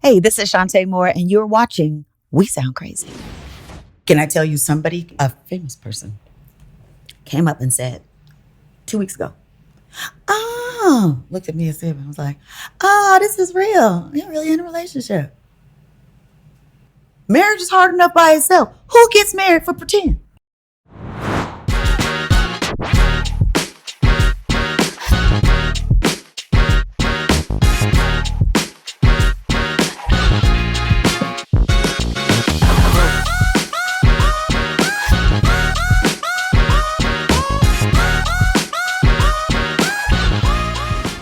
Hey, this is Chanté Moore, and you're watching We Sound Crazy. Can I tell you somebody, a famous person, came up and said 2 weeks ago, looked at me and said, I was like, this is real. You're really in a relationship. Marriage is hard enough by itself. Who gets married for pretend?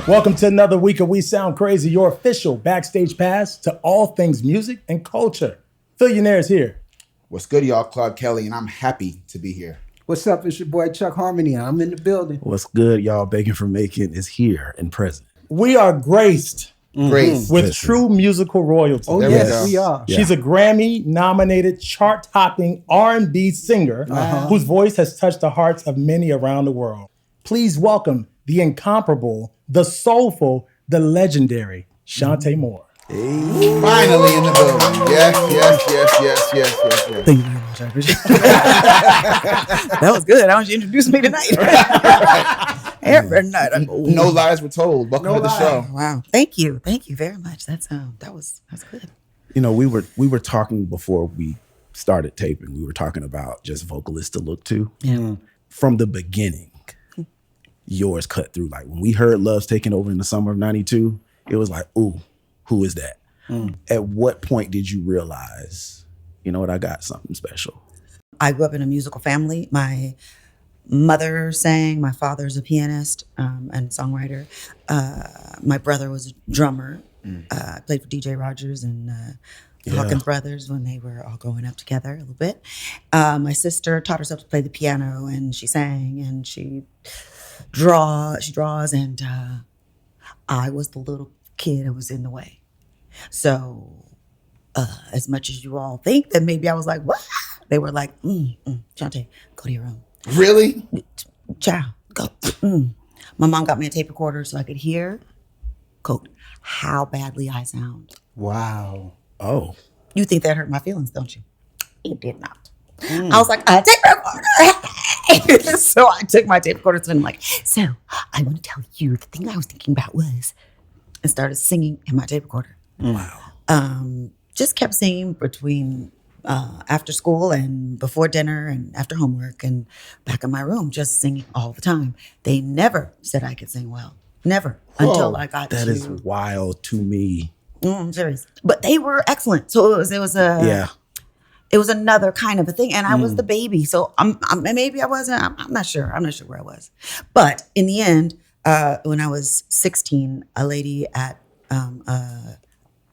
Welcome to another week of We Sound Crazy, your official backstage pass to all things music and culture. Billionaire's here. What's good, y'all? Claude Kelly, and I'm happy to be here. What's up? It's your boy Chuck Harmony. I'm in the building. What's good, y'all? Bacon for Macon is here and present. We are graced with true musical royalty. Oh, yes, we are. She's a Grammy-nominated, chart-topping R&B singer whose voice has touched the hearts of many around the world. Please welcome the incomparable, the soulful, the legendary Chanté Moore. Hey. Finally in the building. Yes. Thank you very much. I appreciate it. That was good. How don't you introduce me tonight? Every night. No lies were told. Welcome to the show. Wow. Thank you very much. That's good. You know, we were talking before we started taping. We were talking about just vocalists to look to. Yeah. From the beginning, yours cut through. Like when we heard Love's Taking Over in the summer of '92, it was like, ooh, who is that? At what point did you realize, you know what, I got something special? I grew up in a musical family. My mother sang, my father's a pianist and songwriter. My brother was a drummer. I played for DJ Rogers and the Hawkins Brothers when they were all growing up together a little bit. My sister taught herself to play the piano, and she sang, and she draws, and I was the little kid that was in the way. So as much as you all think that maybe I was like, what? They were like, Chanté, go to your room. Really? Child, go. My mom got me a tape recorder so I could hear, quote, how badly I sound. Wow. Oh. You think that hurt my feelings, don't you? It did not. I was like, a tape recorder. So I took my tape recorder and I'm like, so I want to tell you the thing I was thinking about was, and started singing in my tape recorder. Wow. Just kept singing between after school and before dinner and after homework and back in my room, just singing all the time. They never said I could sing well. Never. Whoa, until I got that is wild to me. I'm serious. But they were excellent. So it was another kind of a thing. And I was the baby. So maybe I wasn't, I'm not sure. I'm not sure where I was. But in the end, when I was 16, a lady at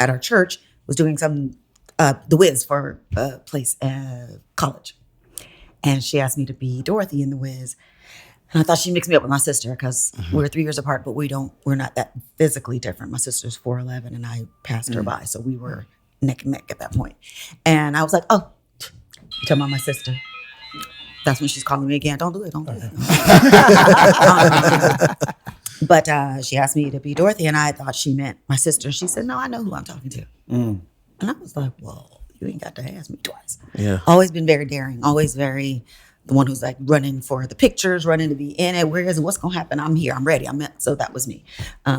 our church was doing some, the Wiz for college. And she asked me to be Dorothy in the Wiz. And I thought she mixed me up with my sister because we're 3 years apart, but we're not that physically different. My sister's 4'11" and I passed her by. So we were neck and neck at that point. And I was like, oh, tell my sister. That's when she's calling me again. Don't do it. But she asked me to be Dorothy, and I thought she meant my sister. She said, no, I know who I'm talking to. And I was like, well, you ain't got to ask me twice. Yeah. Always been very daring. Always very the one who's like running for the pictures, running to be in it. Where is it? What's going to happen? I'm here. I'm ready. So that was me.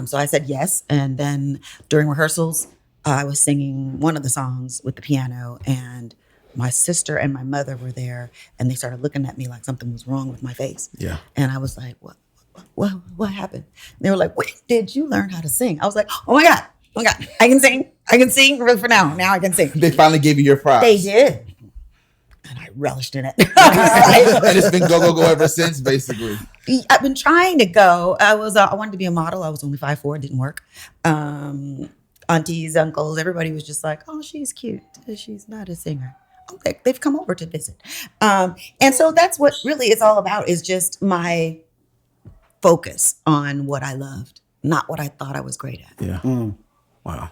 So I said yes. And then during rehearsals, I was singing one of the songs with the piano, and my sister and my mother were there, and they started looking at me like something was wrong with my face. Yeah. And I was like, what happened? And they were like, when did you learn how to sing? I was like, oh my God, I can sing. I can sing for now. Now I can sing. They finally gave you your props. They did. And I relished in it. And it's been go ever since, basically. I've been trying to go. I wanted to be a model. I was only 5'4", it didn't work. Aunties, uncles, everybody was just like, oh, she's cute. She's not a singer. Okay, they've come over to visit. And so that's what really it's all about, is just my focus on what I loved, not what I thought I was great at. Yeah. Wow.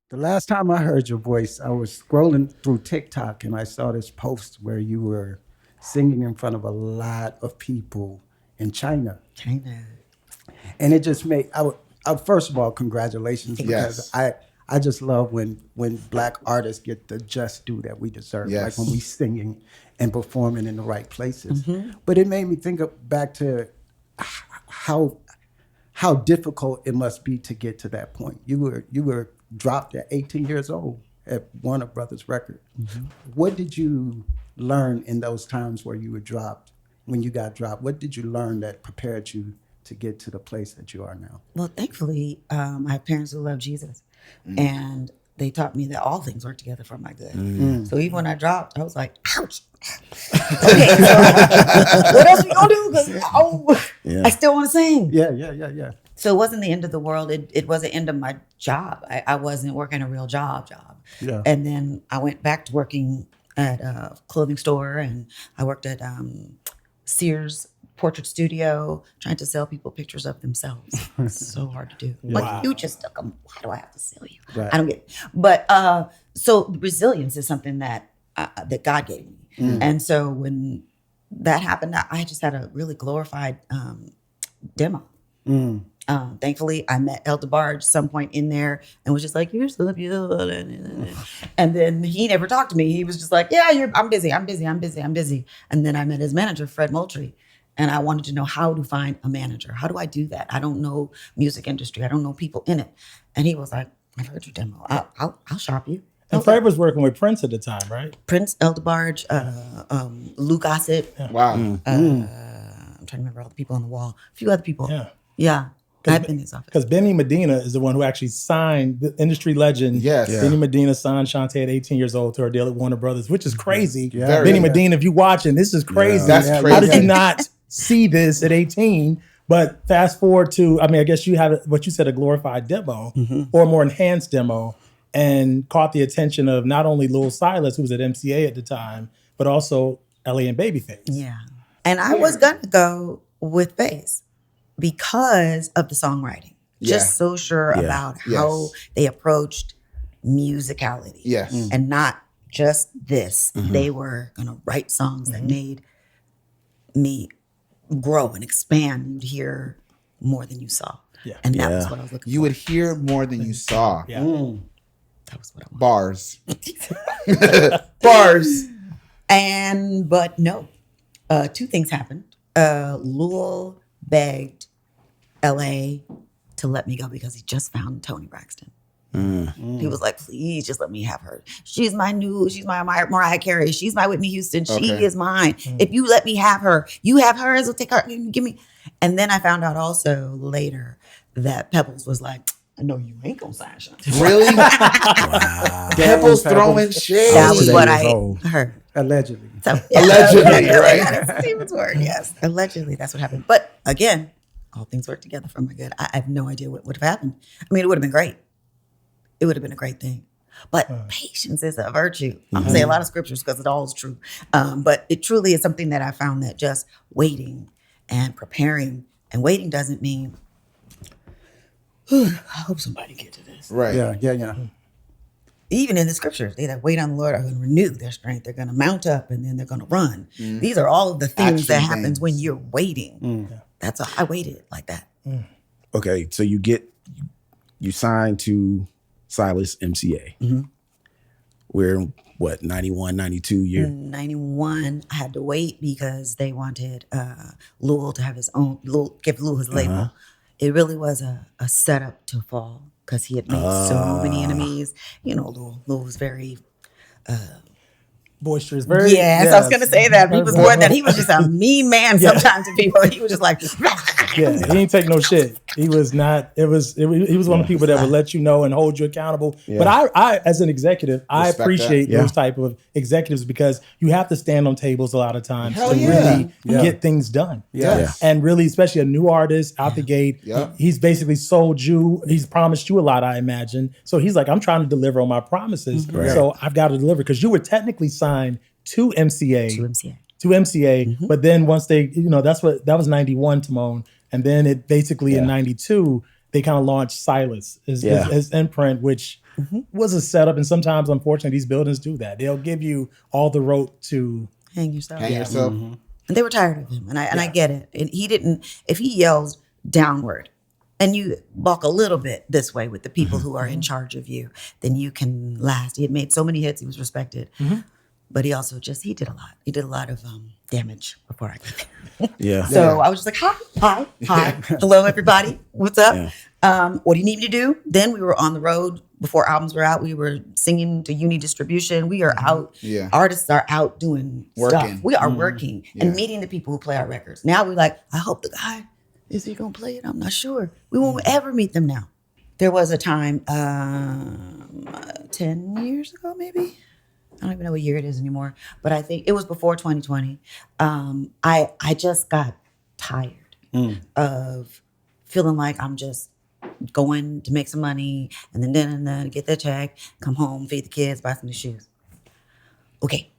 The last time I heard your voice, I was scrolling through TikTok and I saw this post where you were singing in front of a lot of people in China. And it just made, first of all, congratulations, because Yes. I just love when Black artists get the just due that we deserve, Yes. like when we singing and performing in the right places. But it made me think back to how difficult it must be to get to that point. You were dropped at 18 years old at Warner Brothers Records. What did you learn in those times where you were dropped? When you got dropped, what did you learn that prepared you to get to the place that you are now? Well, thankfully, I have parents who love Jesus, and they taught me that all things work together for my good. So even when I dropped, I was like, ouch. Okay, so what else we gonna do? Because I still want to sing. Yeah. So it wasn't the end of the world. It was the end of my job. I wasn't working a real job. Yeah. And then I went back to working at a clothing store, and I worked at Sears portrait studio, trying to sell people pictures of themselves. It's so hard to do. Like, you just took them. Why do I have to sell you? Right. I don't get it. But so resilience is something that God gave me. And so when that happened, I just had a really glorified demo. Thankfully, I met El DeBarge some point in there and was just like, "You're so beautiful." And then he never talked to me. He was just like, "Yeah, I'm busy. And then I met his manager, Fred Moultrie. And I wanted to know how to find a manager. How do I do that? I don't know music industry. I don't know people in it. And he was like, "I've heard your demo. I'll shop you." And Fred was working with Prince at the time, right? Prince, El DeBarge, Lou Gossett. Wow. I'm trying to remember all the people on the wall. A few other people. Yeah. I've been in his office. Because Benny Medina is the one who actually signed the industry legend. Yes. Yeah. Benny Medina signed Chanté at 18 years old to her deal at Warner Brothers, which is crazy. Yeah. Benny Medina, if you're watching, this is crazy. That's crazy. How did you not see this at 18? But fast forward to, I guess you have what you said, a glorified demo or a more enhanced demo, and caught the attention of not only Lil Silas, who was at MCA at the time, but also L.A. and Babyface. Yeah. And I was going to go with Face because of the songwriting. Just so sure about how they approached musicality. Yes. And not just this. They were going to write songs that made me grow and expand. You'd hear more than you saw. Yeah. And that was what I was looking You for. would hear more than you saw. Yeah. That was what I wanted. Bars. Bars. But no, two things happened. Lul begged L.A. to let me go because he just found Toni Braxton. He was like, "Please just let me have her. She's my Mariah Carey. She's my Whitney Houston. She is mine. If you let me have her, you have her, so take her, give me." And then I found out also later that Pebbles was like, "I know you ain't gonna sign Chanté." Really? Wow. Pebbles throwing shade. That was what I old. heard. Allegedly. So, Allegedly, right? That's Steven's word, yes. Allegedly, that's what happened. But again, all things work together for my good. I have no idea what would have happened. I mean, it would have been great. It would have been a great thing. But patience is a virtue. I'm going to say a lot of scriptures because it all is true. But it truly is something that I found that just waiting and preparing, and waiting doesn't mean, I hope somebody get to this. Right. Yeah. Even in the scriptures, they that wait on the Lord are going to renew their strength. They're going to mount up and then they're going to run. These are all of the things that Action happens things. when you're waiting. That's I waited like that. Okay, so you signed to Silas MCA. We're what, 91, 92 year? 91, I had to wait because they wanted Lul to have his own, give Lul his label. It really was a setup to fall because he had made so many enemies. You know, Lul was very Boisterous, very. Yes, I was going to say that. He was more than he was just a mean man sometimes to people. He was just like, Yeah, he ain't take no shit. He was not. He was one of the people that would let you know and hold you accountable. Yeah. But I, as an executive, I Respect appreciate that. Yeah. those type of executives because you have to stand on tables a lot of times Hell to yeah. really get things done. Yes. And really, especially a new artist out the gate, Yeah. he's basically sold you. He's promised you a lot, I imagine. So he's like, I'm trying to deliver on my promises. Right. So I've got to deliver because you were technically signed to MCA. to MCA. But then once they, that was 91, Timon. And then it basically in 92, they kind of launched Silas as imprint, which was a setup. And sometimes, unfortunately, these buildings do that. They'll give you all the rope to Hang yourself. Hang yourself. And they were tired of him. And I get it. And he didn't, if he yells downward, and you walk a little bit this way with the people who are in charge of you, then you can last. He had made so many hits. He was respected. But he also he did a lot. He did a lot of damage before I got there. Yeah. So I was just like, hi. Hello, everybody. What's up? What do you need me to do? Then we were on the road before albums were out. We were singing to uni distribution. We are out. Yeah. Artists are out doing Working. stuff. We are working and meeting the people who play our records. Now we're like, I hope the guy, is he going to play it? I'm not sure. We won't ever meet them now. There was a time 10 years ago, maybe. I don't even know what year it is anymore, but I think it was before 2020. I just got tired of feeling like I'm just going to make some money and then get that check, come home, feed the kids, buy some new shoes. Okay.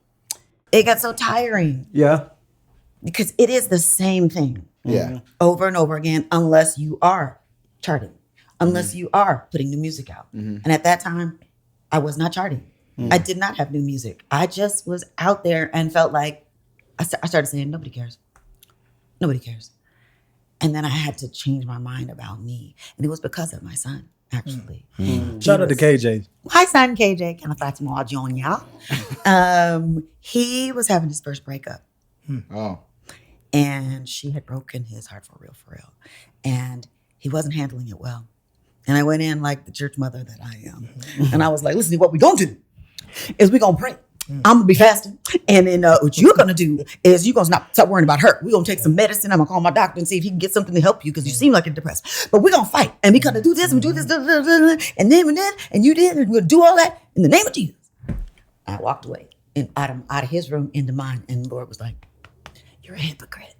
It got so tiring. Yeah. Because it is the same thing. Yeah. Over and over again, unless you are charting, unless you are putting new music out. And at that time, I was not charting. I did not have new music. I just was out there and felt like I started saying, nobody cares. Nobody cares. And then I had to change my mind about me. And it was because of my son, actually. Shout out to KJ. My son, KJ, can I thought more on y'all? He was having his first breakup. Oh. And she had broken his heart for real. And he wasn't handling it well. And I went in like the church mother that I am. And I was like, listen, what we gonna do is we gonna pray. I'm gonna be fasting. And then what you're gonna do is you're gonna stop worrying about her. We're gonna take some medicine. I'm gonna call my doctor and see if he can get something to help you because you seem like you're depressed. But we're gonna fight. And we're gonna do this and do this. And then and you did, and we'll do all that in the name of Jesus. I walked away and out of his room into mine. And the Lord was like, you're a hypocrite.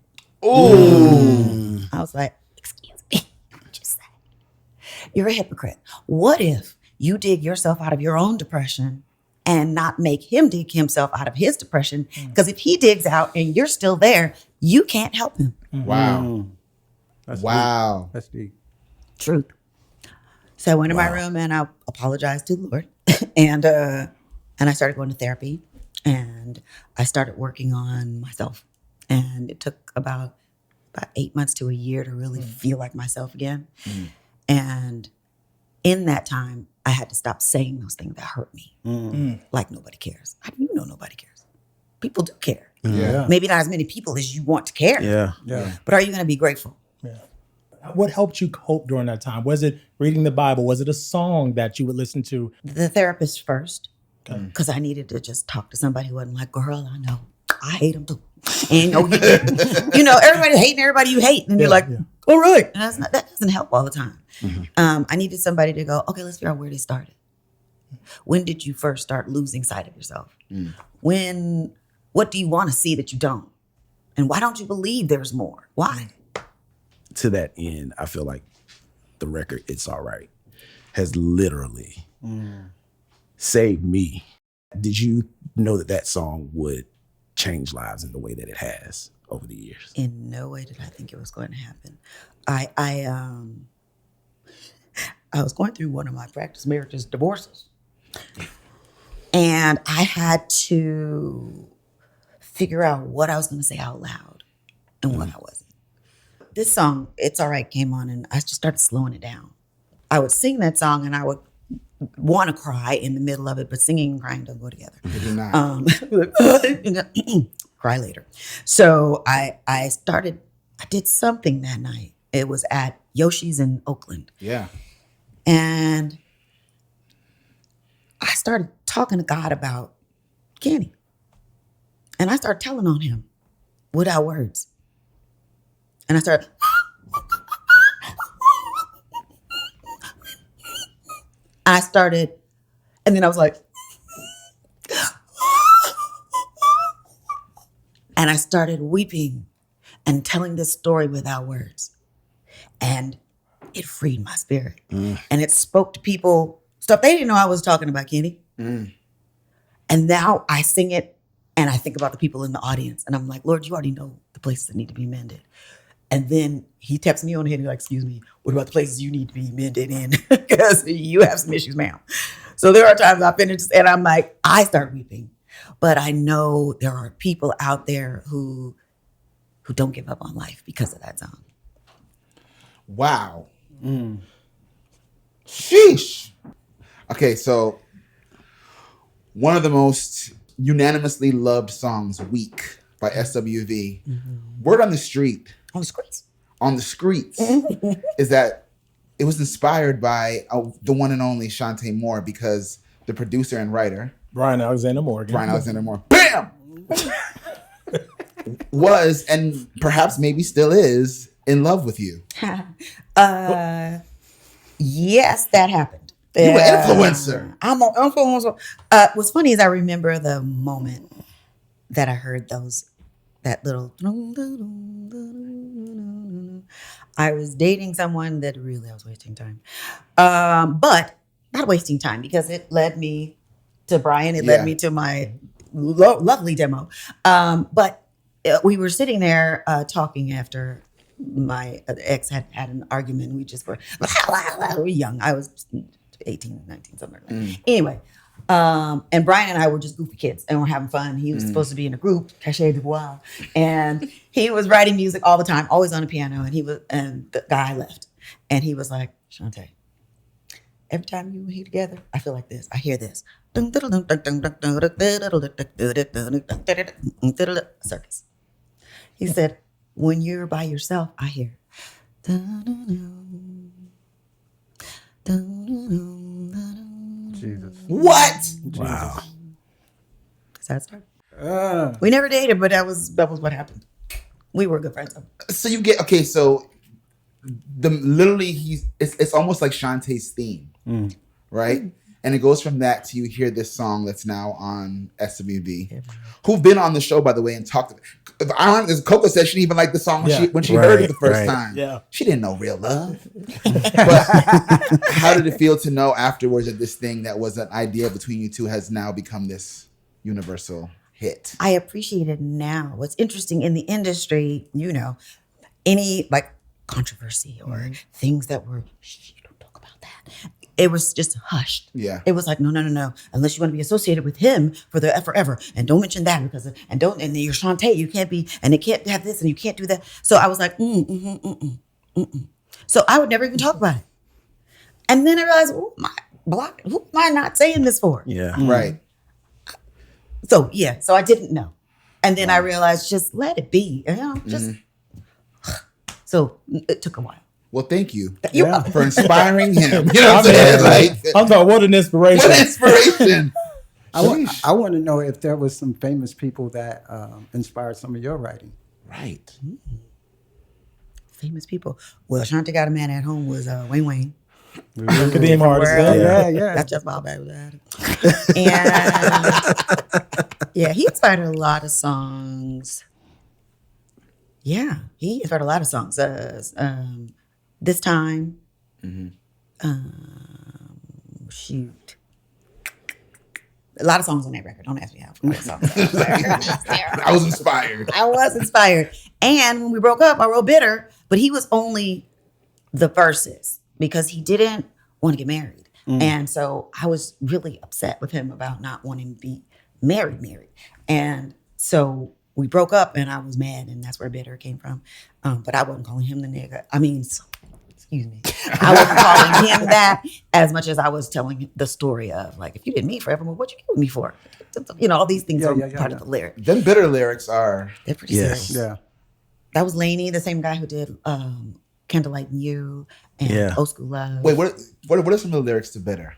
Ooh. I was like, excuse me. Just say, you're a hypocrite. What if you dig yourself out of your own depression and not make him dig himself out of his depression? Because if he digs out and you're still there, you can't help him. Wow. Wow. Deep. That's deep. Truth. So I went in my room and I apologized to the Lord. and I started going to therapy and I started working on myself. And it took about 8 months to a year to really feel like myself again. And in that time, I had to stop saying those things that hurt me. Like nobody cares. How do you know nobody cares? People do care. Yeah. Maybe not as many people as you want to care. Yeah. But are you going to be grateful? What helped you cope during that time? Was it reading the Bible? Was it a song that you would listen to? The therapist first. Because I needed to just talk to somebody who wasn't like, girl, I know. I hate them too. And no, you didn't. Everybody's hating everybody you hate. And you're like, all right. And that doesn't help all the time. I needed somebody to go, okay, let's figure out where they started. When did you first start losing sight of yourself? What do you want to see that you don't? And why don't you believe there's more? Why? To that end, I feel like the record, It's All Right, has literally saved me. Did you know that song would change lives in the way that it has over the years? In no way did I think it was going to happen. I was going through one of my practice marriages, divorces. And I had to figure out what I was going to say out loud and what I wasn't. This song, It's All Right, came on and I just started slowing it down. I would sing that song and I would want to cry in the middle of it, but singing and crying don't go together. They do not. Cry later. So I did something that night. It was at Yoshi's in Oakland. Yeah. And I started talking to God about Kenny. And I started telling on him without words. And I started, and then I was like, and I started weeping and telling this story without words. And it freed my spirit. And it spoke to people, stuff they didn't know I was talking about, Kenny. And now I sing it and I think about the people in the audience. And I'm like, Lord, you already know the places that need to be mended. And then he taps me on the head and he's like, excuse me, what about the places you need to be mended in? Because you have some issues, ma'am. So there are times I finish and I'm like, I start weeping. But I know there are people out there who don't give up on life because of that song. Wow. Sheesh. Okay, so one of the most unanimously loved songs, Weak by SWV. Word on the street. On the streets. On the streets is that it was inspired by the one and only Chanté Moore, because the producer and writer, Brian Alexander Moore, BAM! Was, and perhaps maybe still is, in love with you. Yes, that happened. You were an influencer. I'm an influencer. What's funny is I remember the moment that I heard that little. I was dating someone that really I was wasting time, but not wasting time because it led me to Brian. It led me to my lovely demo. But we were sitting there talking after my ex had an argument. We just were young. I was 18, 19, something like that. Anyway, and Brian and I were just goofy kids and we're having fun. He was supposed to be in a group, Cachet du Bois, and he was writing music all the time, always on the piano. And the guy left, and he was like, Chanté, every time you and he together, I feel like this. I hear this. Circus. He said, when you're by yourself, I hear. Jesus. What? Wow. That's how it started. We never dated, but that was what happened. We were good friends. So you get, okay, so it's almost like Shantae's theme, right? And it goes from that to you hear this song that's now on SWV, who've been on the show, by the way, and talked. As Coco said, she didn't even like the song when she heard it the first time. Yeah. She didn't know real love. But how did it feel to know afterwards that this thing that was an idea between you two has now become this universal hit? I appreciate it now. What's interesting in the industry, any like controversy or things that were, shh, you don't talk about that. It was just hushed. Yeah. It was like, no. Unless you want to be associated with him forever. And don't mention that and you're Chanté, you can't be, and it can't have this and you can't do that. So I was like, So I would never even talk about it. And then I realized, who am I not saying this for? Yeah. Right. So I didn't know. And then I realized, just let it be, So it took a while. Well, thank you Yeah. for inspiring him. You know what I'm saying? Like, I'm talking, what an inspiration. what inspiration. I want to know if there was some famous people that inspired some of your writing. Right. Famous people. Well, Chanté Got a Man at Home was Wayne. Kadeem artist. Yeah. That's just Bob Bad. And he inspired a lot of songs. Yeah, he inspired a lot of songs. This Time. Shoot. A lot of songs on that record. Don't ask me how. I was inspired. I was inspired. And when we broke up, I wrote Bitter, but he was only the verses because he didn't want to get married. And so I was really upset with him about not wanting to be married. And so we broke up and I was mad, and that's where Bitter came from. But I wasn't calling him the nigga. Excuse me. I wasn't calling him that as much as I was telling the story of, like, if you didn't meet forevermore, what you killing me for? All these things are part of the lyric. Them Bitter lyrics are... They're pretty serious. Yeah. That was Laney, the same guy who did Candlelight and You and Old School Love. Wait, what are some of the lyrics to Bitter?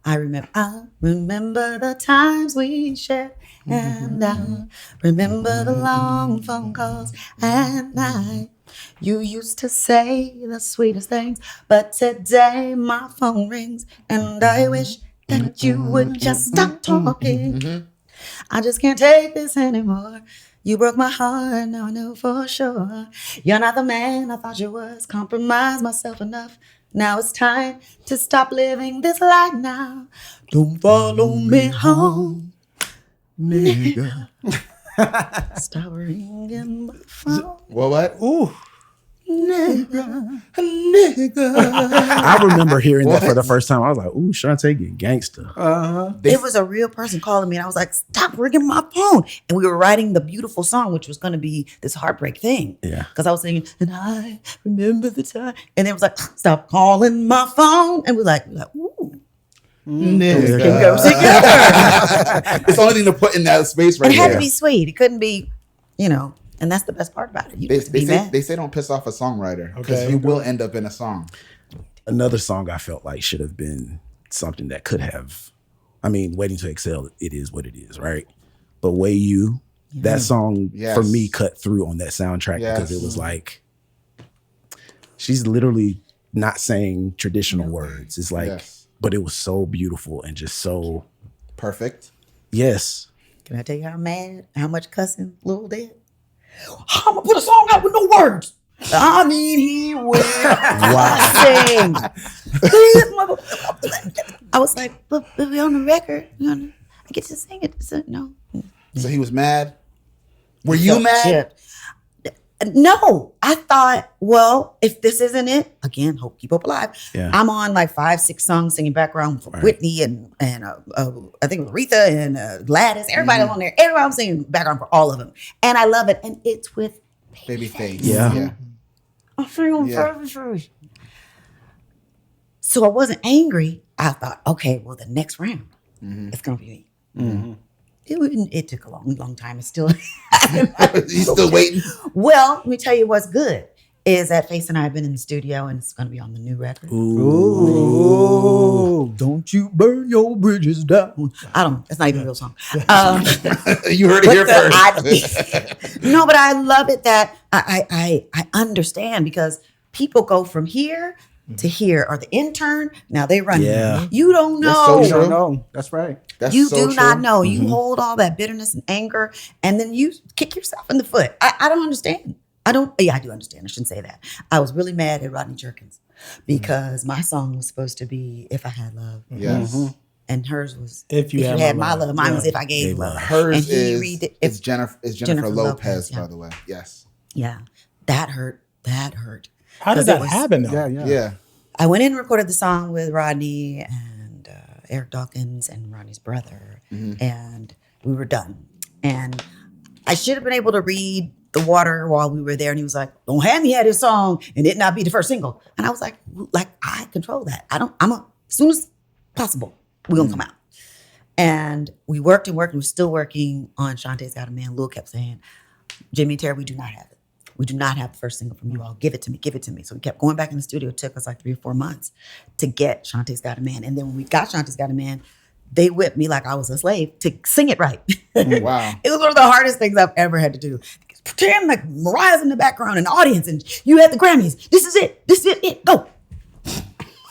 I remember the times we shared, and I remember the long phone calls at night. You used to say the sweetest things, but today my phone rings, and I wish that you would just stop talking. I just can't take this anymore. You broke my heart, now I know for sure. You're not the man I thought you was. Compromised myself enough. Now it's time to stop living this life now. Don't follow me home, nigga. Stop ringing my phone. Well, what? Ooh. nigga. I remember hearing that for the first time. I was like, ooh, Chanté get gangster. It was a real person calling me, and I was like, stop ringing my phone. And we were writing the beautiful song, which was going to be this heartbreak thing. Yeah. Because I was singing, and I remember the time. And it was like, stop calling my phone. And we're like, ooh. Nigga. Can go together. It's the only thing to put in that space right It had there. to be sweet. It couldn't be, and that's the best part about it. You They, get to be mad. they say don't piss off a songwriter because Okay. you will end up in a song. Another song I felt like should have been something that could have, Waiting to Excel, it is what it is, right? But Way You, that song Yes. for me cut through on that soundtrack because it was like, she's literally not saying traditional words. It's like, but it was so beautiful and just so Perfect. yes. Can I tell you how mad, how much cussing Lil did? I'm going to put a song out with no words. He will sing. Please, mother. I was like, but we on the record. I get to sing it. So, no. So he was mad. Were you mad? Chipped. No, I thought, well, if this isn't it, again, hope keep hope alive. Yeah. I'm on like 5-6 songs singing background for Whitney and I think Aretha and Gladys. Everybody on there. Everybody I'm singing background for all of them, and I love it. And it's with Babyface. Yeah. I'm singing first. So I wasn't angry. I thought, okay, well, the next round, it's gonna be me. It took a long time. It's still. He's still waiting. Well, let me tell you what's good is that Face and I have been in the studio and it's going to be on the new record. Ooh. Don't you burn your bridges down. I don't know. It's not even a real song. You heard it here first. No, but I love it that I understand because people go from here to here or the intern. Now they run. Yeah. You don't know. That's so You true. don't know. That's right. That's You so do not true. know. You hold all that bitterness and anger, and then you kick yourself in the foot. I don't understand. I do understand. I shouldn't say that. I was really mad at Rodney Jerkins because my song was supposed to be If I Had Love. Yes. And hers was If You Had My Love. Mine was Yeah. If I Gave Love. Hers and he is, redid is Jennifer Lopez, yeah. by the way. Yes. Yeah. That hurt. How did 'Cause that it was- happen though? Yeah. I went in and recorded the song with Rodney and Eric Dawkins and Rodney's brother, and we were done. And I should have been able to read the water while we were there. And he was like, "Don't have me at his song and it not be the first single." And I was like I control that. As soon as possible, we're gonna come out. And we worked and we're still working on Chanté's Got a Man. Lil kept saying, "Jimmy and Terry, we do not have it. We do not have the first single from you all. Give it to me. So we kept going back in the studio. It took us like 3 or 4 months to get Chanté's Got a Man. And then when we got Chanté's Got a Man, they whipped me like I was a slave to sing it right. Wow. It was one of the hardest things I've ever had to do. Pretend like Mariah's in the background and the audience and you had the Grammys. This is it. Go.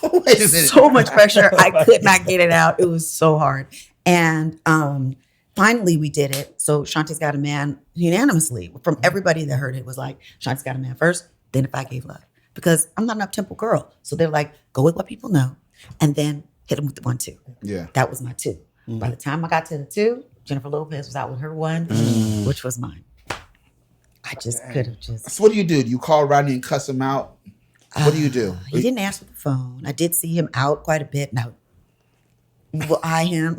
Wait a minute. So much pressure. I could not get it out. It was so hard. And finally, we did it. So Chanté's Got a Man unanimously from everybody that heard it was like, Chanté's Got a Man first, then If I Gave Love. Because I'm not an up-tempo girl. So they're like, go with what people know and then hit them with the 1-2. Yeah. That was my 2. By the time I got to the 2, Jennifer Lopez was out with her 1, which was mine. I just could have just. So what do? Do you call Rodney and cuss him out? What do you do? He didn't answer the phone. I did see him out quite a bit. Now, you will eye him.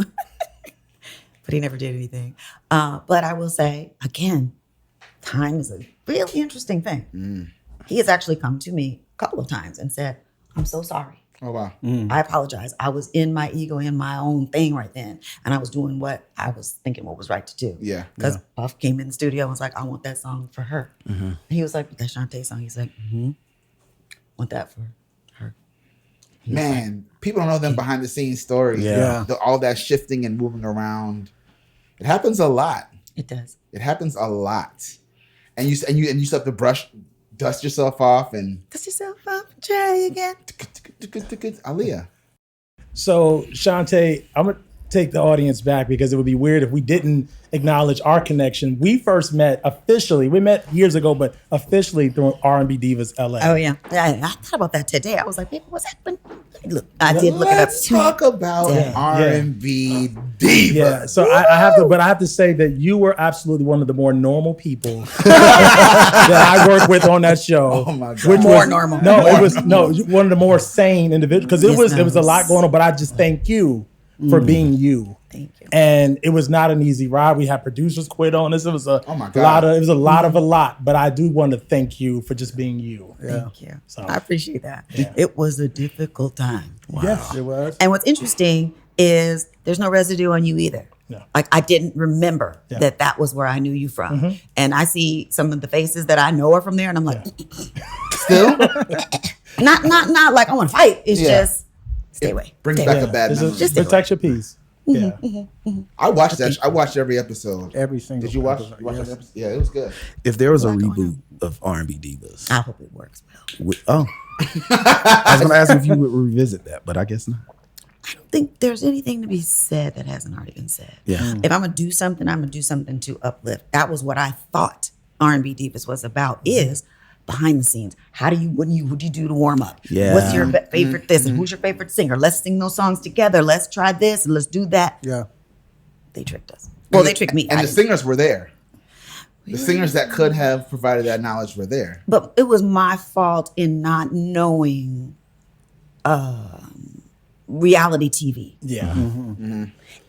But he never did anything. But I will say, again, time is a really interesting thing. He has actually come to me a couple of times and said, "I'm so sorry. Oh, wow. I apologize. I was in my ego, in my own thing right then. And I was doing what I was thinking what was right to do." Yeah. Because Puff came in the studio and was like, "I want that song for her." And he was like, "That Chanté song." He's like, "Want that for her." Man, people don't know them behind the scenes stories. Yeah. All that shifting and moving around. It happens a lot. It does. It happens a lot. And you still have to dust yourself off and Dust yourself up and try again. Aaliyah. So Chanté, I'm gonna take the audience back because it would be weird if we didn't acknowledge our connection. We first met officially. We met years ago, but officially through R&B Divas LA. Oh yeah. I thought about that today. I was like, baby, what's happening? Look, I did look it up Let's too. talk about R&B Divas. Yeah, so I have to say that you were absolutely one of the more normal people that I worked with on that show. Oh my God. Which More was, normal. No, it was one of the more sane individuals because Yes, it was a lot going on. But I just thank you for being you. Thank you. And it was not an easy ride. We had producers quit on us. It was a Oh my God. lot of a lot. But I do want to thank you for just being you. Thank you. So- I appreciate that. It was a difficult time. Yes, it was. And what's interesting is there's no residue on you either. Yeah. Like I didn't remember Yeah. that was where I knew you from. And I see some of the faces that I know are from there and I'm like, Still? not like I want to fight. It's Yeah. just stay away. Brings Stay back away. a bad It's memory. Just protect your peace. Yeah. I watched that. I watched every episode. Every single Did you watch? episode, You watch yes. every episode? Yeah, it was good. If there was a What's going reboot of R&B Divas, I hope it works well. I was going to ask if you would revisit that, but I guess not. I don't think there's anything to be said that hasn't already been said. Yeah. If I'm gonna do something, I'm gonna do something to uplift. That was what I thought R&B Divas was about. Is behind the scenes. How do you what do you do to warm up? Yeah. What's your favorite this and who's your favorite singer? Let's sing those songs together. Let's try this and let's do that. Yeah. They tricked us. Well, they tricked me. And I the didn't. singers were there. The singers that could have provided that knowledge were there. But it was my fault in not knowing reality TV. Yeah.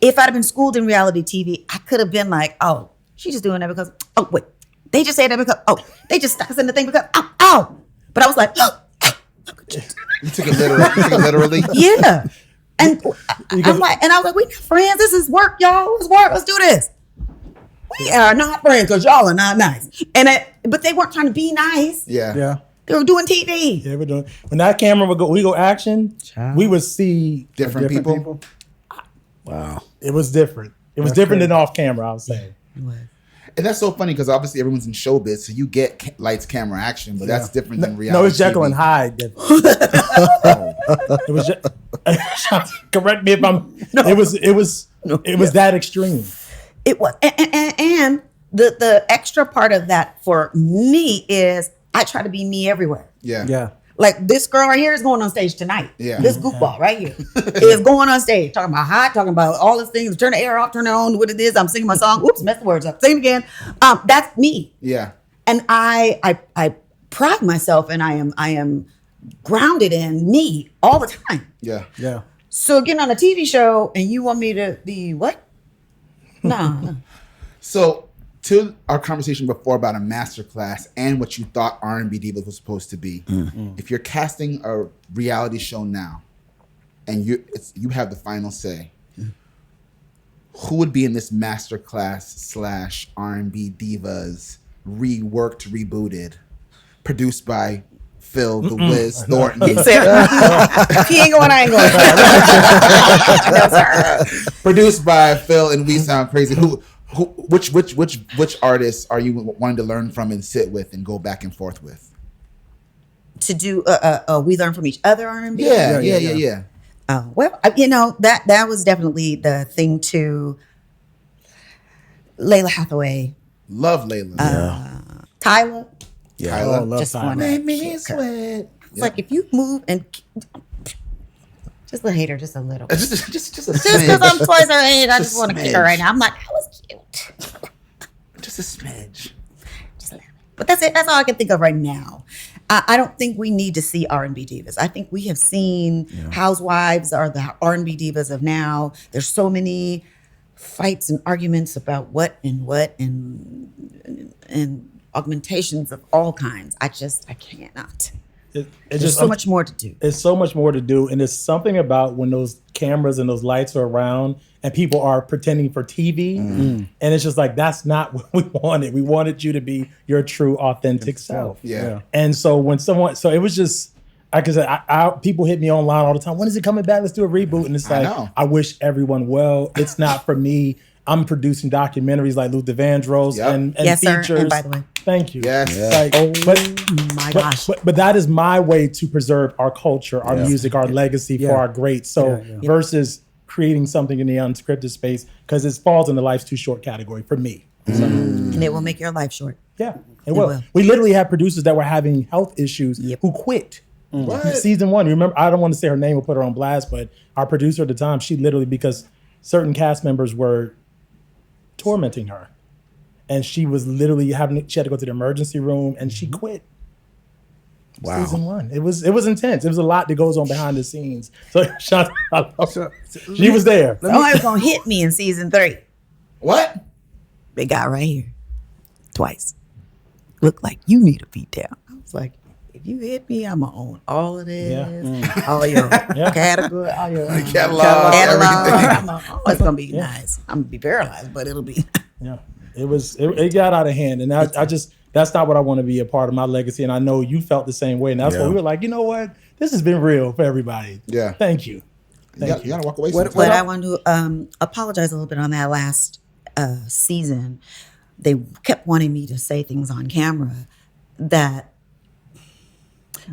If I'd have been schooled in reality TV, I could have been like, oh, she's just doing that because, oh, wait, they just say that because, oh, they just stuck us in the thing because, oh. But I was like, oh, You took it literally. You took it literally. yeah. And I'm like, and I was like, we not friends. This is work, y'all. It's work. Let's do this. We are not friends because y'all are not nice. But they weren't trying to be nice. Yeah. Yeah. They were doing TV. Yeah, we're doing. When that camera would go, we go action. We would see Different people. Wow. it was different. It was different than off camera. I was saying. And that's so funny because obviously everyone's in showbiz, so you get lights, camera, action, but that's different than reality. No, it's Jekyll TV. and Hyde. It was. Correct me if I'm. It was that extreme. It was. And the extra part of that for me is I try to be me everywhere. Yeah. Yeah. Like this girl right here is going on stage tonight. Yeah. This goofball right here is going on stage talking about hot, talking about all these things. Turn the air off, turn it on. What it is? I'm singing my song. Oops, messed the words up. Sing it again. That's me. Yeah. And I pride myself, and I am grounded in me all the time. Yeah. Yeah. So getting on a TV show and you want me to be what? No. So to our conversation before about a masterclass and what you thought R&B Divas was supposed to be, if you're casting a reality show now, and you have the final say, who would be in this masterclass / R&B Divas reworked, rebooted, produced by Phil, The Wiz, Thornton? He ain't going, I ain't going. No, sir. Produced by Phil and We Sound Crazy. Which artists are you wanting to learn from and sit with and go back and forth with? To do we learn from each other R&B? Yeah. Well, that was definitely the thing too. Layla Hathaway, Love Layla. Tyler. Yeah. Tyler. love Just Tyler. wanna Make me kick her. sweat. It's like if you move and just a hater, just a little. Just a Just smidge. because I'm twice her age, I Just just want to kick smidge. her right now. I'm like, that was cute. Just a smidge. Just a little. But that's it. That's all I can think of right now. I don't think we need to see R&B divas. I think we have seen housewives are the R&B divas of now. There's so many fights and arguments about what and augmentations of all kinds. I cannot. It's There's just so much more to do. It's so much more to do, and it's something about when those cameras and those lights are around and people are pretending for TV, and it's just like that's not what we wanted. We wanted you to be your true, authentic self. Yeah. And so when it was just like I said, people hit me online all the time. When is it coming back? Let's do a reboot. And it's I like know. I wish everyone well. It's not for me. I'm producing documentaries like Luther Vandross Yep. and Yes, sir. features. And by the way. Thank you. Yes. Like, My gosh. but that is my way to preserve our culture, our music, our legacy for our greats. So versus creating something in the unscripted space because it falls in the life's too short category for me. And it will make your life short. Yeah, it will. We literally had producers that were having health issues who quit. Season 1, remember, I don't want to say her name or put her on blast, but our producer at the time, she literally, because certain cast members were tormenting her. And she was literally she had to go to the emergency room and she quit. Wow. Season 1. It was intense. It was a lot that goes on behind the scenes. So she was there. Somebody's gonna hit me in season 3. What? Big guy right here. Twice. Look like you need a beat down. I was like, if you hit me, I'm gonna own all of this, all your category, all your catalog, everything. It's gonna be nice. I'm gonna be paralyzed, but it'll be. Yeah, it got out of hand, and I just that's not what I want to be a part of my legacy. And I know you felt the same way, and that's why we were like, you know what, this has been real for everybody. Yeah, thank you. You gotta walk away. But I want to apologize a little bit on that last season. They kept wanting me to say things on camera that,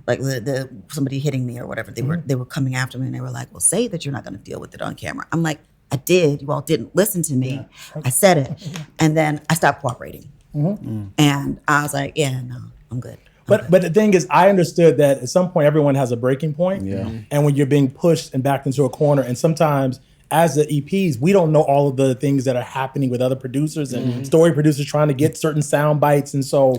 like the somebody hitting me or whatever. They were coming after me and they were like, "Well, say that you're not going to deal with it on camera." I'm like, "I did. You all didn't listen to me. Yeah. I said it, and then I stopped cooperating." And I was like, "Yeah, no, I'm good." But the thing is, I understood that at some point everyone has a breaking point, and when you're being pushed and backed into a corner, and sometimes as the EPs, we don't know all of the things that are happening with other producers and story producers trying to get certain sound bites, and so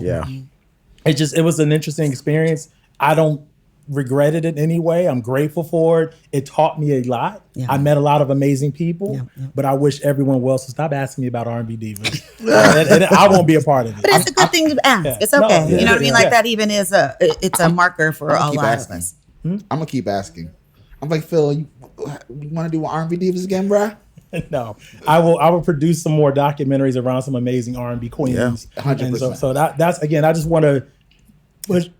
it was an interesting experience. I don't regret it in any way. I'm grateful for it. It taught me a lot. Yeah. I met a lot of amazing people, but I wish everyone well. So stop asking me about R&B Divas. and I won't be a part of it. But it's a good thing to ask. Yeah. It's okay. You know what I mean? Like that even is it's a marker for a lot of us. I'm gonna keep asking. I'm like, Phil, you want to do R&B Divas again, bruh? No, I will produce some more documentaries around some amazing R&B queens. Yeah, 100%. So that's again, I just want to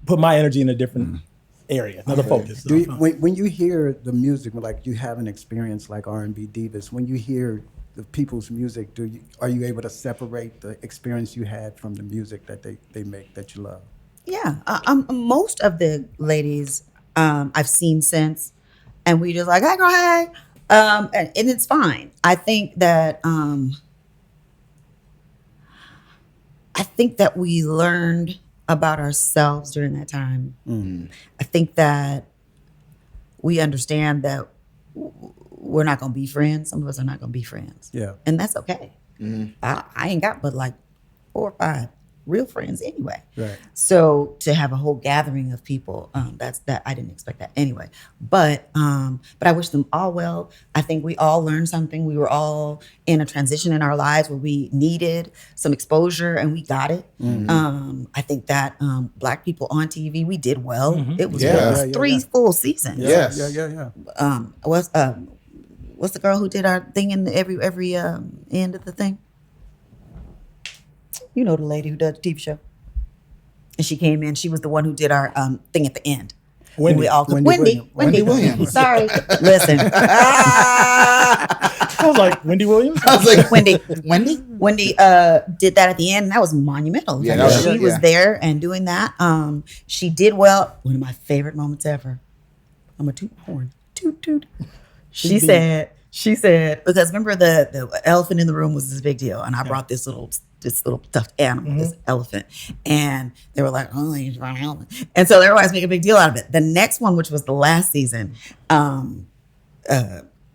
put my energy in a different area, another focus. So. When you hear the music, like you have an experience like R&B Divas, when you hear the people's music, are you able to separate the experience you had from the music that they make that you love? Yeah, most of the ladies I've seen since, and we just like, hey girl, hey, and it's fine. I think that we learned about ourselves during that time. I think that we understand that we're not going to be friends. Some of us are not going to be friends. Yeah. And that's okay. I ain't got but like 4 or 5 real friends anyway. Right. So to have a whole gathering of people, that I didn't expect that anyway. But I wish them all well. I think we all learned something. We were all in a transition in our lives where we needed some exposure and we got it. I think that Black people on TV, we did well. It was 3 full seasons. Yes. What's the girl who did our thing in every end of the thing? You know the lady who does the TV show. And she came in. She was the one who did our thing at the end. Wendy Williams. Sorry. Listen. I was like, Wendy Williams? I was like, Wendy did that at the end. And that was monumental. Yeah, she was there and doing that. She did well. One of my favorite moments ever. I'm a toot horn. Toot, toot. She said, because remember the elephant in the room was this big deal. And I brought this little stuffed animal, this elephant. And they were like, oh, he's an elephant. And so they always make a big deal out of it. The next one, which was the last season, dang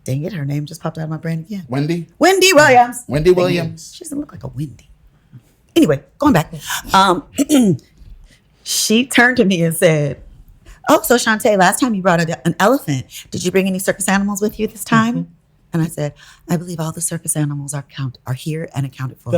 it, her name just popped out of my brain again. Wendy Williams. Wendy Williams. She doesn't look like a Wendy. Anyway, going back. She turned to me and said, oh, so Chanté, last time you brought an elephant, did you bring any circus animals with you this time? And I said, I believe all the circus animals are here and accounted for.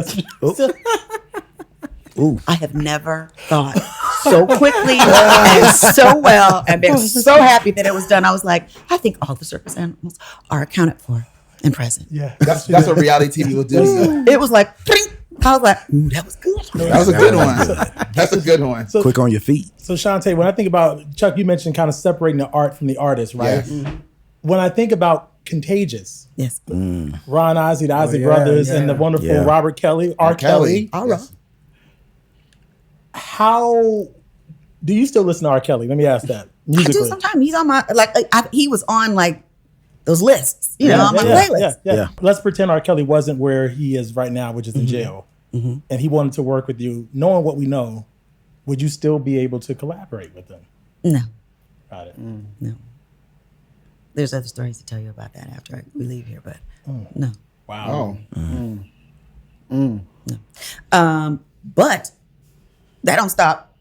I have never thought so quickly and so well and been so happy that it was done. I was like, I think all the circus animals are accounted for and present. Yeah, that's what reality TV will do. It was like, I was like, ooh, that was good. That was a good one. That's a good one. So, quick on your feet. So Chanté, when I think about, Chuck, you mentioned kind of separating the art from the artist, right? Yes. When I think about Contagious. Yes. Ron Ozzy, the Ozzy Brothers, and the wonderful Robert Kelly, R. Kelly. All right. How do you still listen to R. Kelly? Let me ask that. Musically. I do sometimes. He's on my he was on like those lists, on my playlist. Yeah. Let's pretend R. Kelly wasn't where he is right now, which is in jail, and he wanted to work with you. Knowing what we know, would you still be able to collaborate with him? No. Got it. No. There's other stories to tell you about that after we leave here, but no. Wow. No. But that don't stop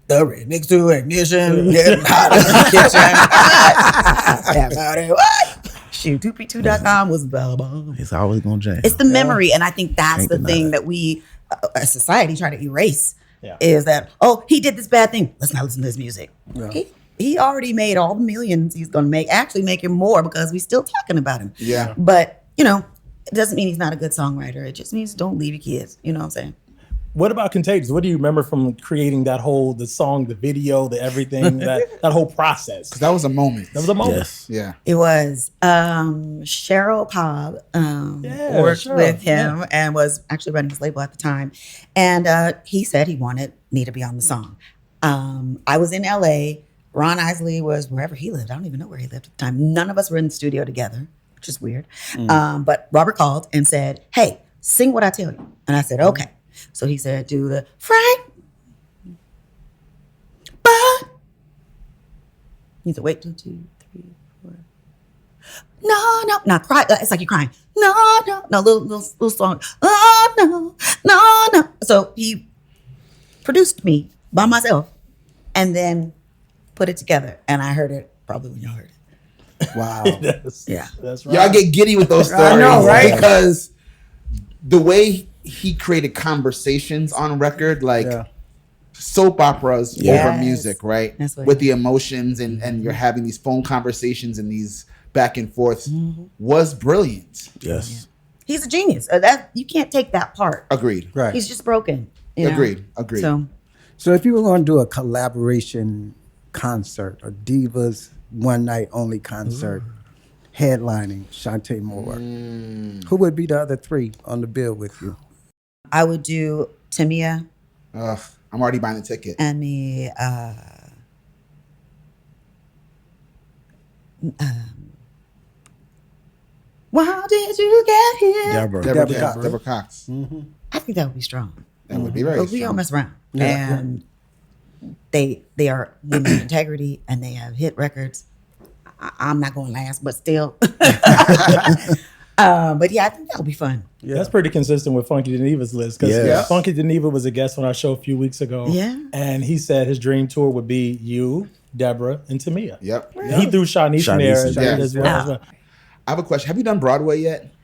the remix to ignition, getting hot in the kitchen. Everybody, what? Shoot, 2p2.com was blah. It's always gonna jam. It's the memory, and I think that's the thing that we, as society, try to erase. Is that, he did this bad thing. Let's not listen to his music. Yeah. He already made all the millions he's going to make, actually making more because we're still talking about him. Yeah. But, it doesn't mean he's not a good songwriter. It just means don't leave your kids. You know what I'm saying? What about Contagious? What do you remember from creating the song, the video, the everything, that whole process? Because that was a moment. Yes. Yeah. It was Cheryl Cobb worked with him and was actually running his label at the time. And he said he wanted me to be on the song. I was in L.A. Ron Isley was wherever he lived. I don't even know where he lived at the time. None of us were in the studio together, which is weird. But Robert called and said, hey, sing what I tell you. And I said, okay. So he said, do the Frank. But he said, wait, 1, 2, 3, 4. No, not cry. It's like you're crying. No, little song. Oh, no. So he produced me by myself and then put it together. And I heard it probably when y'all heard it. Wow. That's right. Y'all get giddy with those stories. I know, right? Because the way he created conversations on record, like soap operas over music, right? With the emotions and you're having these phone conversations and these back and forths was brilliant. Yes. Yeah. He's a genius. That you can't take that part. Agreed. Right. He's just broken. Agreed. So if you were going to do a collaboration concert, a Divas one night only concert, headlining Chanté Moore, who would be the other 3 on the bill with you? I would do Tamia. I'm already buying the ticket. And me, how did you get here? Deborah Cox. I think that would be strong. That would be very But strong. we don't mess around. And they are women of integrity and they have hit records. I'm not going last, but still. But yeah, I think that would be fun. Yeah. That's pretty consistent with Funky Dineva's list. Because Funky Dineva was a guest on our show a few weeks ago. Yeah. And he said his dream tour would be you, Deborah, and Tamia. Yep. He threw Shanice in there as well. I have a question. Have you done Broadway yet?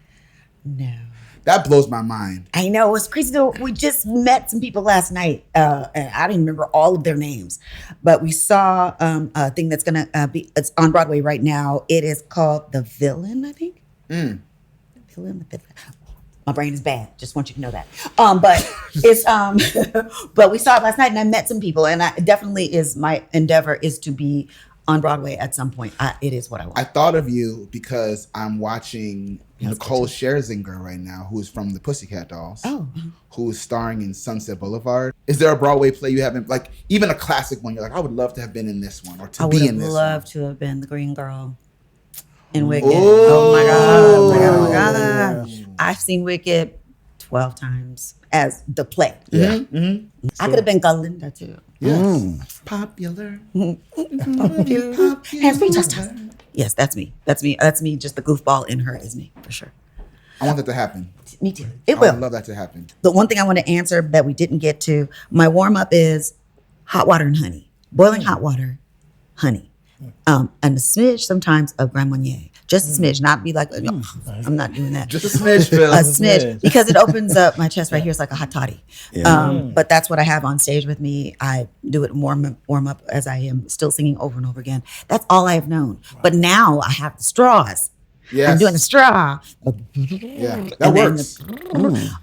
No. That blows my mind. I know. It's crazy though. We just met some people last night, and I didn't remember all of their names, but we saw a thing that's gonna it's on Broadway right now. It is called The Villain, I think. The Villain. My brain is bad. Just want you to know that. But it's but we saw it last night, and I met some people, and I definitely is my endeavor is to be on Broadway at some point. It is what I want. I thought of you because I'm watching Nicole Scherzinger right now, who's from the Pussycat Dolls, who is starring in Sunset Boulevard. Is there a Broadway play you haven't, like even a classic one, you're like, I would love to have been in this one or to be in this one? I would have loved to have been the Green Girl in Wicked. Oh my God. I've seen Wicked 12 times as the play. I could have been Galinda too. Yes. Popular. Yes, that's me. That's me. Just the goofball in her is me, for sure. I want that to happen. Me too. It will. I would love that to happen. The one thing I want to answer that we didn't get to, my warm-up is hot water and honey. Boiling hot water, honey. And a smidge sometimes of Grand Marnier. Just a smidge, not be like, no, I'm not doing that. Just a smidge, Phil. A smidge, because it opens up my chest right here. It's like a hot toddy. But that's what I have on stage with me. I do it warm up as I am still singing over and over again. That's all I have known. But now I have the straws. Yes. I'm doing the straw. Yeah, that works.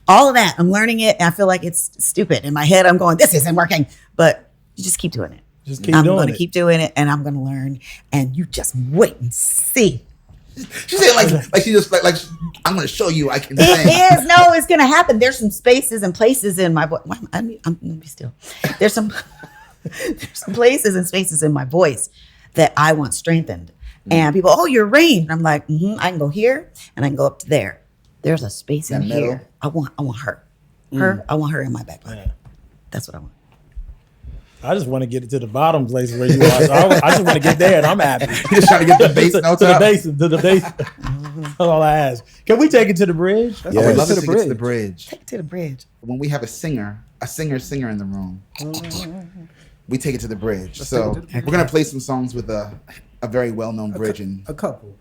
All of that. I'm learning it. And I feel like it's stupid. In my head, I'm going, this isn't working. But you just keep doing it. I'm going to keep doing it, and I'm going to learn. And you just wait and see. She said like she just like I'm going to show you I can sing. It is. No, it's going to happen. There's some spaces and places in my voice. I'm going to be still. There's some places and spaces in my voice that I want strengthened. And people, oh, you're Reid. And I'm like, I can go here and I can go up to there. There's a space in That middle. here. I want her. I want her in my back pocket. That's what I want. I just want to get it to the bottom place where you are. So I just want to get there, and I'm happy. You're just trying to get the bass notes to up. the bass. That's all I ask. Can we take it to the bridge? I would love to take it to the bridge. Take it to the bridge. When we have a singer in the room, we take it to the bridge. So we're gonna play some songs with a very well-known bridge and A couple.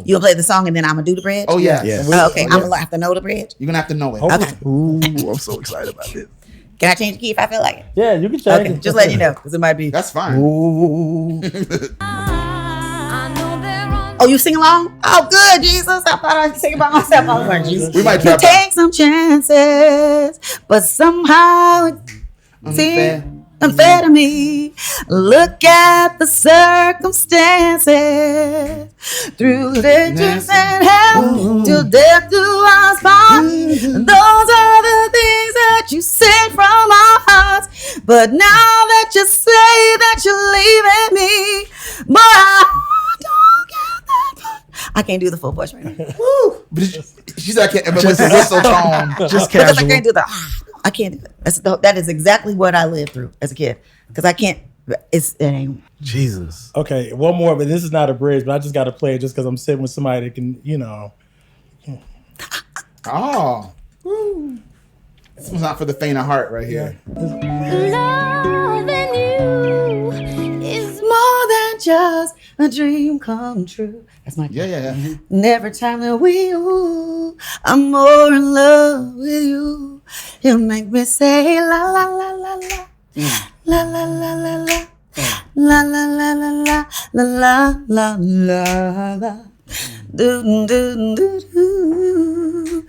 You gonna play the song and then I'm gonna do the bridge? Oh yeah. Yes. Oh, okay, I'm gonna have to know the bridge. You're gonna have to know it. Okay. Ooh, I'm so excited about this. Can I change the key if I feel like it? Yeah, you can change Okay, it. just letting you know because it might be. That's fine. Ooh. Oh, you sing along? Oh, good, Jesus. I thought I'd sing by myself. I was like, Jesus. We might You drop take some chances, but somehow it seems unfair to me. Look at the circumstances through riches and health till death do us part. Those are the things that you said from our hearts. But now that you say that you're leaving me, but I don't get that part. I can't do the full voice right now. Woo. But she's like, with the whistle tone. Just Because I casual. can't do the I can't do it. That is exactly what I lived through as a kid. Because I can't. It ain't. Jesus. Okay, one more, but this is not a bridge, but I just got to play it just because I'm sitting with somebody that can, Oh. Woo. This one's not for the faint of heart right here. Loving you is More than just a dream come true. That's my Yeah. And every time that I'm more in love with you. You make me say la la la la la. La la la la la. La la la la la la la la la. Do do do do.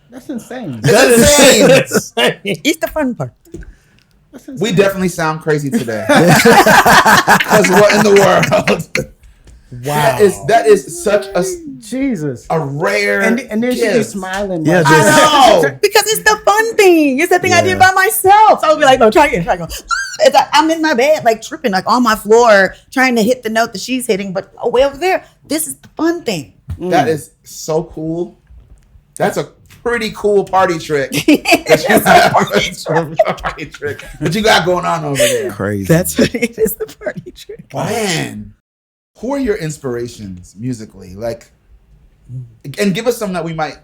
That's insane. That's insane. It's the fun part. We definitely sound crazy today. Because what in the world? wow. That is such Jesus. a rare And then she gift. was smiling. Yeah, like, just- I know. Because it's the fun thing. It's the thing I did by myself. So I would be like, no, try again. It's like, I'm in my bed, like tripping, like on my floor, trying to hit the note that she's hitting, but way over there. This is the fun thing. That is so cool. That's a pretty cool party trick. That you have. Party trick. What you got going on over there? Crazy. That's what it is, the party trick. Man, who are your inspirations musically? Like, and give us some that we might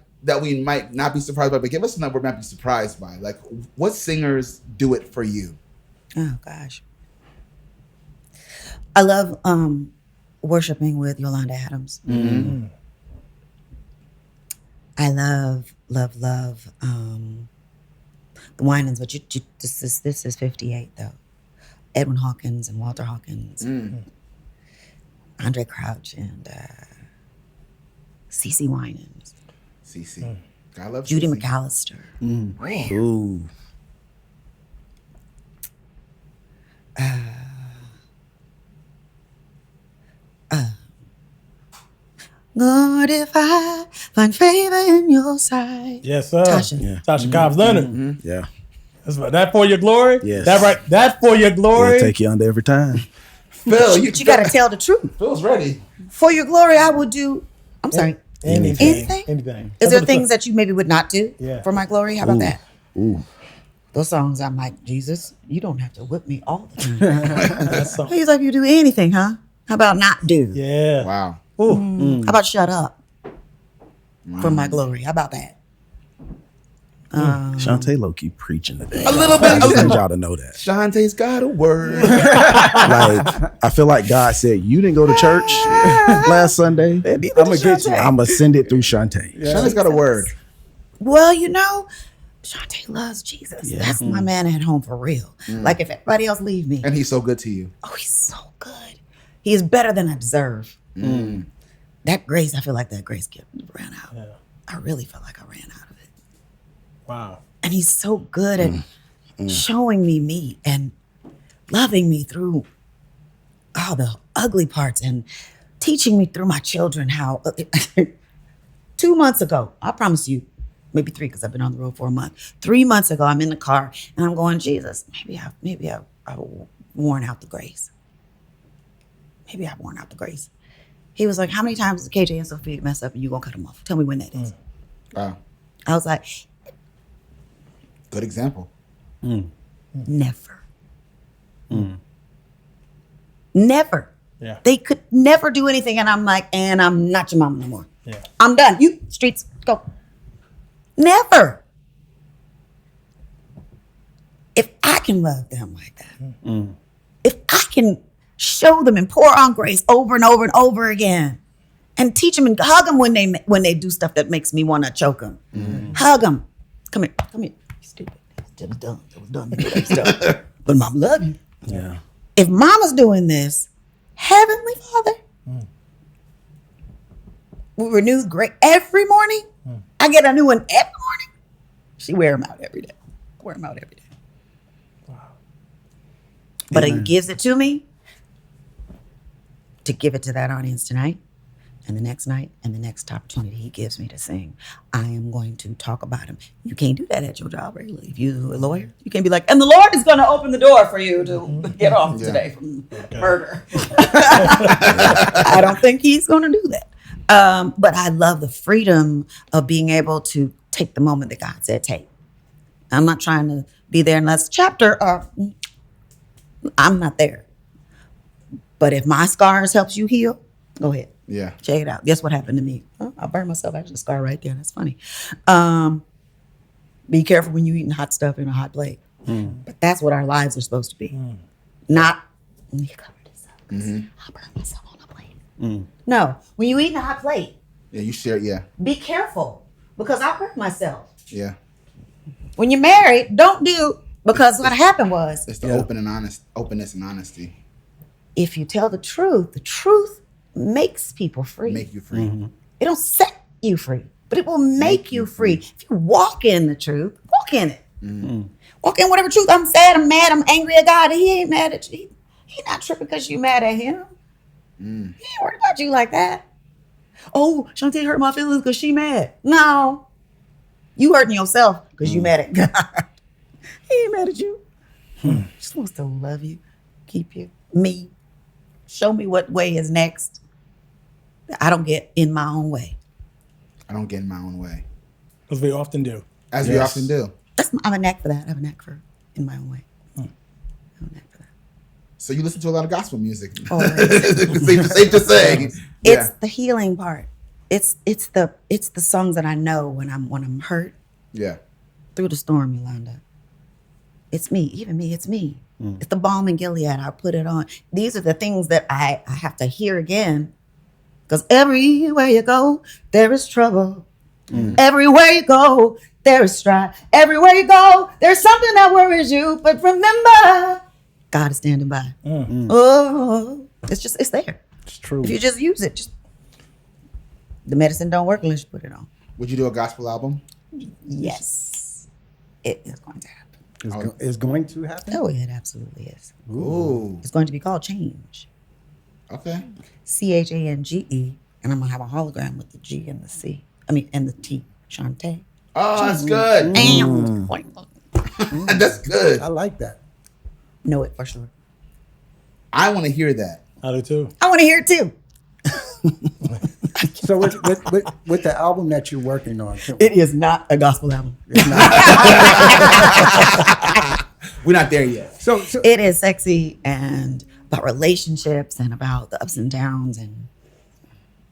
not be surprised by, but give us some that we might be surprised by. Like, what singers do it for you? Oh, gosh. I love worshiping with Yolanda Adams. Mm-hmm. I love the Winans, but this is 58 though. Edwin Hawkins and Walter Hawkins, Andre Crouch and CeCe Winans, CeCe. I love Judy CeCe. McAllister. Ooh. Lord, if I find favor in your sight. Yes, sir. Tasha. Yeah. Tasha Cobbs Leonard. Yeah. That's that for your glory? Yes. That right? That for your glory? It'll take you under every time. Phil, But you gotta tell the truth. Phil's ready. For your glory, I will do. I'm sorry. Anything. Anything? Is there things that you maybe would not do Yeah. for my glory? How about that? Ooh. Those songs, I'm like, Jesus, you don't have to whip me all the time. That's something. He's like, you do anything, huh? How about not do? Yeah. Wow. Ooh. How about shut up for my glory? How about that? Chanté low-key preaching today. A little bit. I just need y'all to know that. Shantae's got a word. Like, I feel like God said, you didn't go to church last Sunday. I'm going to get you. I'm going to send it through Chanté. Shantae's got a word. Well, you know, Chanté loves Jesus. Yeah. That's my man at home for real. Like if everybody else leave me, And he's so good to you. oh, he's so good. He is better than I deserve. That grace, I feel like that grace gift ran out. Yeah. I really feel like I ran out of it. Wow. And he's so good at showing me and loving me through all the ugly parts and teaching me through my children how 2 months ago, I promise you, maybe 3 because I've been on the road for a month. 3 months ago, I'm in the car and I'm going, Jesus, maybe I've worn out the grace. Maybe I've worn out the grace. He was like, how many times does KJ and Sophia mess up and you gonna cut them off? Tell me when that is. Wow. I was like, Good example. never. Never. Yeah. They could never do anything. And I'm like, and I'm not your mama no more. Yeah. I'm done. You streets, go. Never. If I can love them like that, if I can show them and pour on grace over and over and over again, and teach them and hug them when they do stuff that makes me want to choke them, hug them. Come here. You stupid. That was dumb. That was dumb. You do that stuff. But mom love you. Yeah. If mama's doing this, Heavenly Father, we renew great every morning. I get a new one every morning. She wear them out every day. Wear them out every day. Wow. But it gives it to me to give it to that audience tonight and the next night and the next opportunity he gives me to sing. I am going to talk about him. You can't do that at your job regularly. If you're a lawyer, you can't be like, and the Lord is going to open the door for you to get off today from murder. I don't think he's going to do that. But I love the freedom of being able to take the moment that God said take. I'm not trying to be there in last chapter. I'm not there. But if my scars helps you heal, go ahead. Yeah. Check it out. Guess what happened to me? I burned myself. Actually, a scar right there. That's funny. Be careful when you're eating hot stuff in a hot plate. But that's what our lives are supposed to be. Not, let me cover this up because I burned myself on a plate. No, when you eat in a hot plate. Yeah, you share. Yeah. Be careful because I hurt myself. Yeah. When you're married, don't do, because what happened was. It's the openness and honesty. If you tell the truth makes people free. Make you free. It don't set you free, but it will make you free. If you walk in the truth, walk in it. Walk in whatever truth. I'm sad, I'm mad, I'm angry at God. He ain't mad at you. He not tripping because you mad at him. He ain't worried about you like that. Oh, Chanté hurt my feelings because she mad. No. You hurting yourself because you mad at God. He ain't mad at you. Just wants to love you, keep you, me. Show me what way is next. I don't get in my own way. I don't get in my own way. As we often do. As we often do. I have a knack for that. I have a knack for in my own way. I have a knack for that. So you listen to a lot of gospel music. Always. safe to say. It's the healing part. It's the songs that I know when I'm hurt. Yeah. Through the storm, Yolanda. It's me. Even me. It's me. It's the balm in Gilead. I put it on. These are the things that I have to hear again. Because everywhere you go, there is trouble. Everywhere you go, there is strife. Everywhere you go, there's something that worries you. But remember, God is standing by. Oh, it's there. It's true. If you just use it, the medicine don't work unless you put it on. Would you do a gospel album? Yes. It is going to happen. It's going to happen? Oh, it absolutely is. Ooh. It's going to be called Change. Okay. CHANGE. And I'm going to have a hologram with the G and the C. And the T. Chanté. Oh, that's good. That's good. I like that. Know it for sure. I want to hear that. I do too. I want to hear it too. So with the album that you're working on, It is not a gospel album. We're not there yet. So It is sexy and about relationships and about the ups and downs, and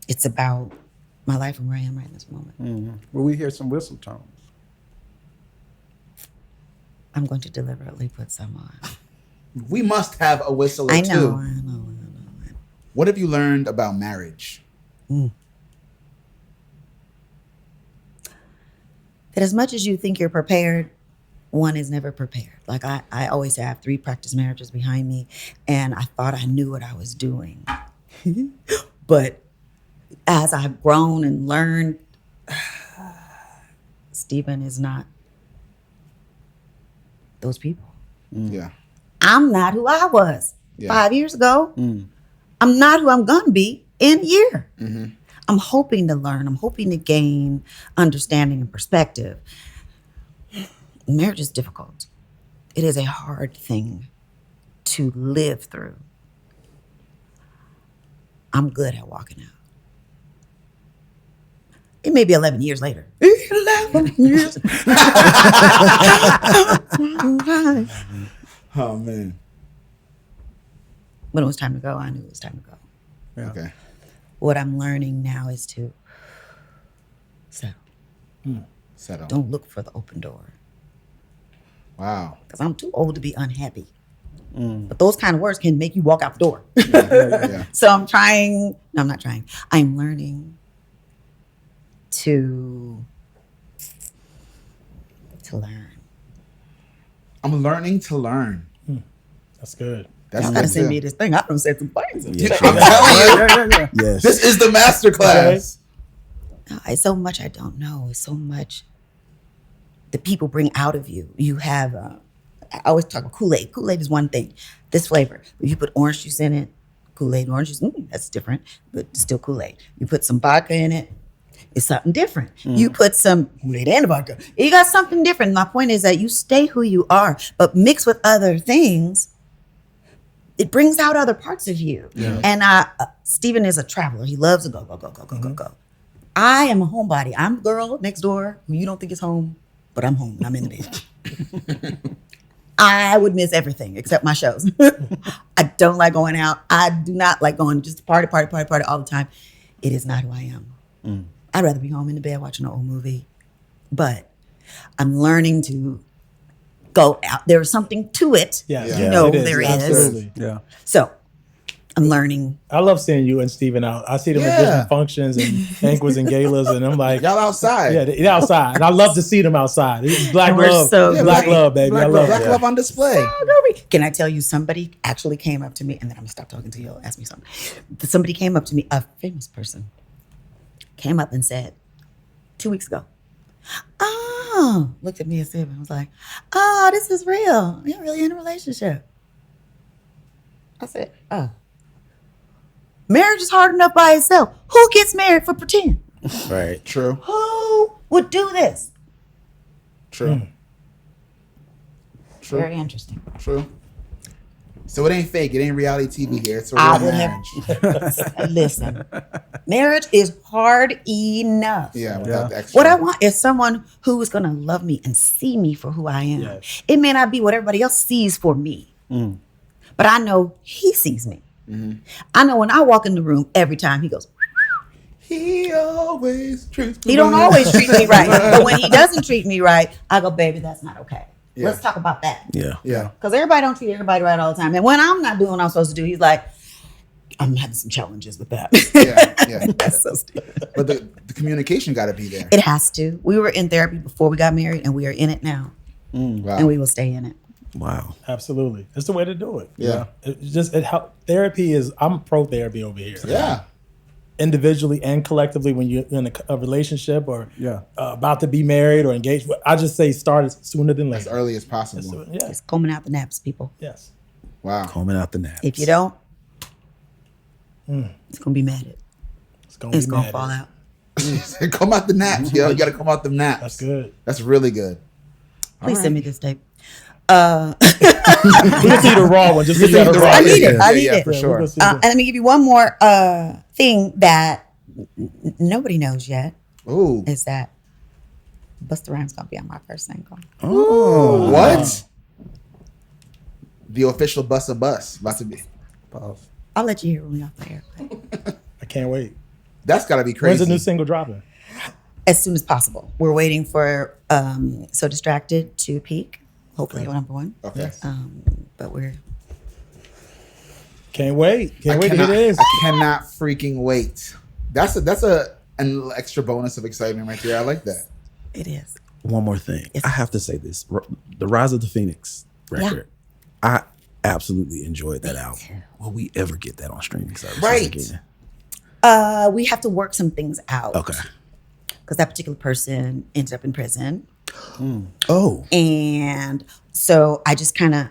it's about my life and where I am right in this moment. will we hear some whistle tones? I'm going to deliberately put some on. We must have a whistle or I two. know. What have you learned about marriage? That as much as you think you're prepared, one is never prepared. Like I always have 3 practice marriages behind me, and I thought I knew what I was doing. But as I've grown and learned, Stephen is not those people. Yeah. I'm not who I was 5 years ago. I'm not who I'm gonna be in a year. I'm hoping to learn. I'm hoping to gain understanding and perspective. Marriage is difficult. It is a hard thing to live through. I'm good at walking out. It may be 11 years later. 11 years. Oh man. When it was time to go, I knew it was time to go. Yeah. Okay. What I'm learning now is to settle. Settle. Don't look for the open door. Wow. Because I'm too old to be unhappy. But those kind of words can make you walk out the door. Yeah. So I'm trying. No, I'm not trying. I'm learning to learn. I'm learning to learn. That's good. That's Y'all gotta good send too. me this thing. I don't say some things. Yeah. I'm telling you, Yes. this is the masterclass. No, it's so much I don't know. It's so much that people bring out of you. You have, I always talk about Kool-Aid. Kool-Aid is one thing. This flavor. If you put orange juice in it, Kool-Aid, orange juice, that's different, but it's still Kool-Aid. You put some vodka in it, it's something different. You put some Kool-Aid and vodka, you got something different. My point is that you stay who you are, but mix with other things, it brings out other parts of you. Yeah. And Steven is a traveler. He loves to go. I am a homebody. I'm the girl next door who you don't think is home, but I'm home and I'm in the bed. I would miss everything except my shows. I don't like going out. I do not like going just party all the time. It is not who I am. I'd rather be home in the bed watching an old movie. But I'm learning to go out. There's something to it. Yeah. You know it is. there is. Absolutely. Yeah. So I'm learning. I love seeing you and Steven out. I see them at different functions and banquets and galas, and I'm like, Y'all outside. yeah, they're outside. And I love to see them outside. It's black And we're love. so black great. love, baby. I love Black it. love on display. Can I tell you, somebody actually came up to me, and then I'm gonna stop talking to you. Ask me something. Somebody came up to me, a famous person, came up and said 2 weeks ago, looked at me and said, I was like, this is real. You're really in a relationship. I said, marriage is hard enough by itself. Who gets married for pretend? Right. True. Who would do this? True. True. Very interesting. True. So it ain't fake. It ain't reality TV here. It's a I real would marriage. Listen, marriage is hard enough. Yeah, without the extra. What I want is someone who is going to love me and see me for who I am. Yes. It may not be what everybody else sees for me, but I know he sees me. I know when I walk in the room, every time he goes, He always treats me he don't right. always treat me right. But when he doesn't treat me right, I go, baby, that's not okay. Yeah. Let's talk about that. Yeah. Yeah. Because everybody don't treat everybody right all the time. And when I'm not doing what I'm supposed to do, he's like, I'm having some challenges with that. Yeah. That's so stupid. But the communication got to be there. It has to. We were in therapy before we got married, and we are in it now. Wow. And we will stay in it. Wow. Absolutely. It's the way to do it. Yeah. It help. Therapy is, I'm pro therapy over here. Yeah. Individually and collectively, when you're in a relationship or Yeah. about to be married or engaged, I just say start as sooner than As later. early as possible. Yes. It's combing out the naps, people. Yes. Wow. Combing out the naps. If you don't, it's going to be mad at. It's gonna It's be going to mad. fall out. Come out the naps, yo. You got to come out the naps. That's good. That's really good. Please send me this tape. We can see the raw one. Just so you got the a raw raw. I need yeah, it. I yeah, need yeah, it. for Yeah, sure. we'll go see And the- let me give you one more thing that nobody knows yet Ooh. is that Busta Rhymes going to be on my first single. Oh, what? The official Bus a Bus about to be. Pause. I'll let you hear it when we off the air. I can't wait. That's got to be crazy. When's the new single dropping? As soon as possible. We're waiting for So Distracted to peak. Hopefully, number one. Okay. But we're Can't wait. Can't wait to cannot, hear this. I cannot freaking wait. That's an extra bonus of excitement right there. I like that. it is. One more thing. Yes. I have to say this. The Rise of the Phoenix record. I absolutely enjoyed that album. Will we ever get that on streaming services Right. again? We have to work some things out. Okay. Because that particular person ended up in prison. Oh. And so I just kind of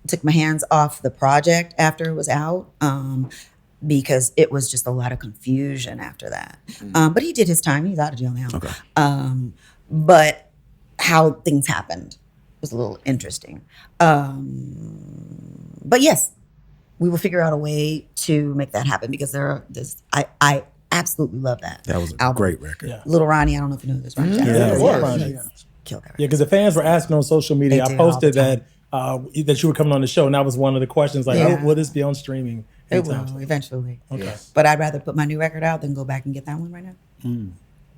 took my hands off the project after it was out. because it was just a lot of confusion after that. But he did his time. He's out of jail now. Okay. But how things happened was a little interesting. But yes, we will figure out a way to make that happen because I absolutely love that. That was a album. great record. Yeah. Little Ronnie, I don't know if you know this, Ronnie. Yeah, Killed that. Yeah, because the fans were asking on social media. They I did all the posted that you were coming on the show, and that was one of the questions. Like, Yeah. will this be on streaming? It anytime will soon? eventually. Okay. But I'd rather put my new record out than go back and get that one right now.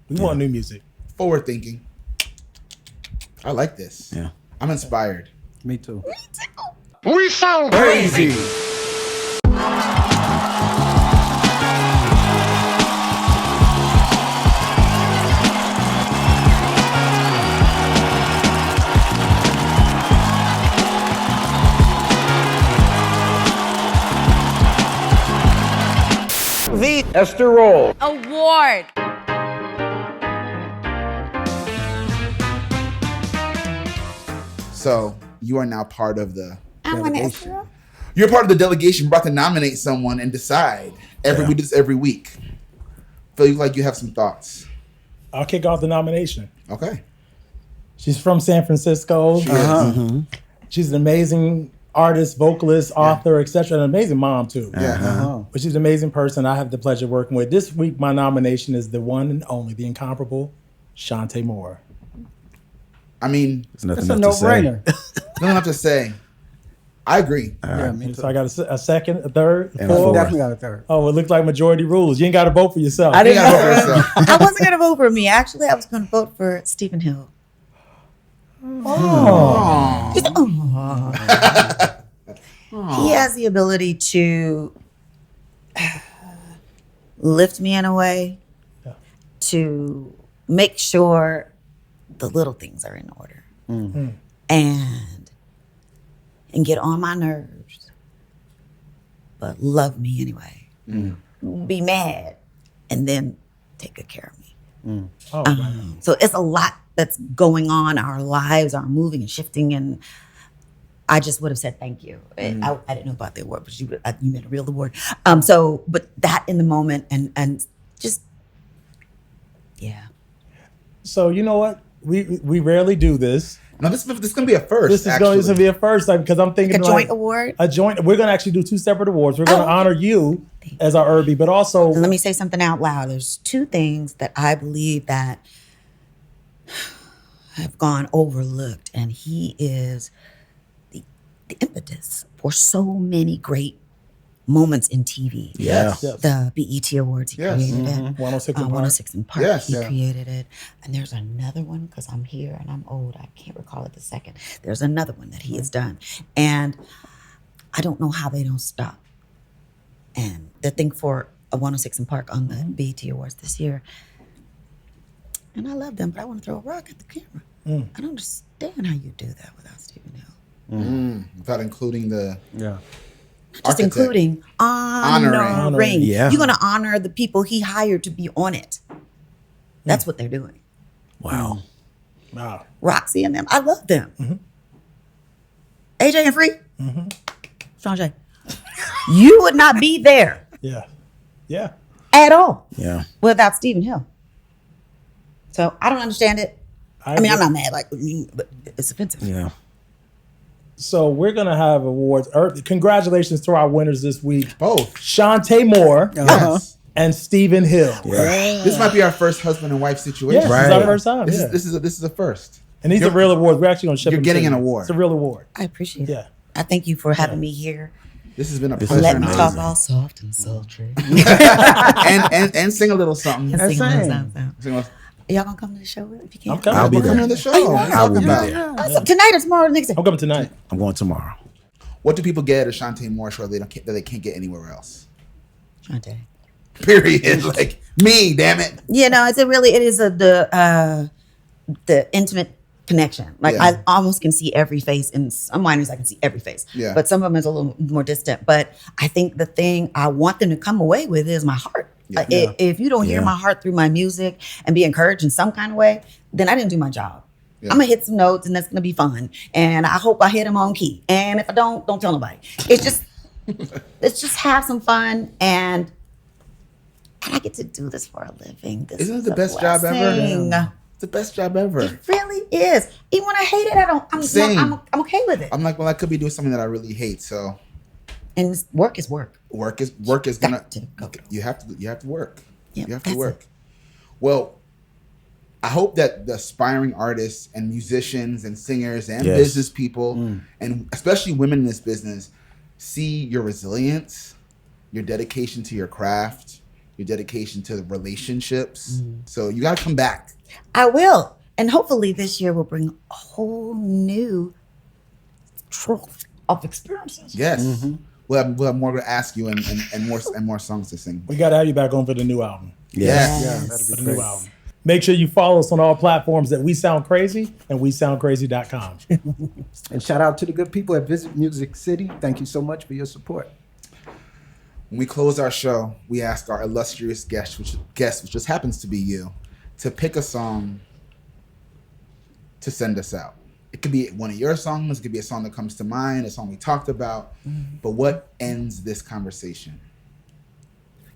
We want new music. Forward thinking. I like this. Yeah. I'm inspired. Me too. We sound crazy. The Esther Roll. Award. So you are now part of the I want delegation. to. You're part of the delegation brought to nominate someone and decide. We do this every week. Feel like you have some thoughts. I'll kick off the nomination. Okay. She's from San Francisco. She's an amazing artist, vocalist, author, etc. An amazing mom too. Yeah. But she's an amazing person I have the pleasure of working with. This week, my nomination is the one and only, the incomparable Chanté Moore. I mean, There's nothing It's a else to say. no-brainer. nothing else to say. I agree. Yeah, me too. So I got a second, a third, And a fourth. fourth. Definitely got a third. Oh, it looked like majority rules. You ain't got to vote for yourself. I didn't You gotta vote vote. for yourself. I wasn't going to vote for me. Actually, I was going to vote for Stephen Hill. Aw. Just, he has the ability to lift me in a way, to make sure the little things are in order, and get on my nerves, but love me anyway. Be mad, and then take good care of me. Oh, man. So it's a lot that's going on. Our lives are moving and shifting, and I just would have said thank you. I didn't know about the award, but you made a real award. But that in the moment and just, yeah. So you know what? We rarely do this. No, this is gonna be a first. This is going to be a first, like, because I'm thinking A joint award? A joint. We're going to actually do two separate awards. We're going to honor you as our R&B, but also Let me say something out loud. There's two things that I believe that have gone overlooked, and he is the impetus for so many great moments in TV. Yeah. Yes. The BET Awards, he Yes. created it. 106 in Park. 106 in Park, Yes. he Yeah. created it. And there's another one, because I'm here and I'm old, I can't recall it the second. There's another one that he has done. And I don't know how they don't stop. And the thing for a 106 in Park on the BET Awards this year, and I love them, but I want to throw a rock at the camera. I don't understand how you do that without Stephen Hill. Without including the Yeah. Just architect. including honoring. Yeah. You're going to honor the people he hired to be on it. That's what they're doing. Wow. wow. Roxy and them. I love them. AJ and Free. Chanté. You would not be there Yeah. Yeah. at all Yeah. without Stephen Hill. So I don't understand it. I mean, I'm not mad, but it's offensive. Yeah. So we're going to have awards. Congratulations to our winners this week. both. Chanté Moore Yes. and Stephen Hill. Yeah. This might be our first husband and wife situation. Yes, Right. this is our first time. This yeah. is a first. And these are real awards. We're actually going to ship You're them getting to an you. award. It's a real award. I appreciate it. Yeah. I thank you for having me here. This has been a This pleasure. is Let me amazing. talk all soft and sultry. and sing a little something. Sing a little same. something. Sing a little- Y'all gonna come to the show if you can? I'm coming. I'll be We're coming to there. the show. Oh, What are you I will talking be about? there. So tonight or tomorrow, next day. I'm coming tonight. I'm going tomorrow. What do people get at a Chanté Moore show that they can't get anywhere else? Chanté. Period. Like me, damn it. You know, it is the intimate connection. Like Yeah. I almost can see every face. In some wineries, I can see every face. Yeah. But some of them is a little more distant. But I think the thing I want them to come away with is my heart. Yeah. Like, if you don't hear Yeah. my heart through my music and be encouraged in some kind of way, then I didn't do my job. Yeah. I'm gonna hit some notes and that's gonna be fun. And I hope I hit them on key. And if I don't tell nobody. It's just let's just have some fun, and I get to do this for a living. This Isn't it is the a best job ever? blessing. It's the best job ever. It really is. Even when I hate it, Same. I'm okay with it. I'm like, well, I could be doing something that I really hate. So And work is work. work is gonna. Got to go. You have to work. Yep, You have to that's work. it. Well, I hope that the aspiring artists and musicians and singers and Yes. business people, and especially women in this business, see your resilience, your dedication to your craft, your dedication to the relationships. So you got to come back. I will. And hopefully this year will bring a whole new trove of experiences. Yes. We'll have more to ask you and more songs to sing. We got to have you back on for the new album. Yes. Yeah, that'd For be the new great. album. Make sure you follow us on all platforms at We Sound Crazy and WeSoundCrazy.com. And shout out to the good people at Visit Music City. Thank you so much for your support. When we close our show, we ask our illustrious guest, which just happens to be you, to pick a song to send us out. It could be one of your songs. It could be a song that comes to mind, a song we talked about. But what ends this conversation,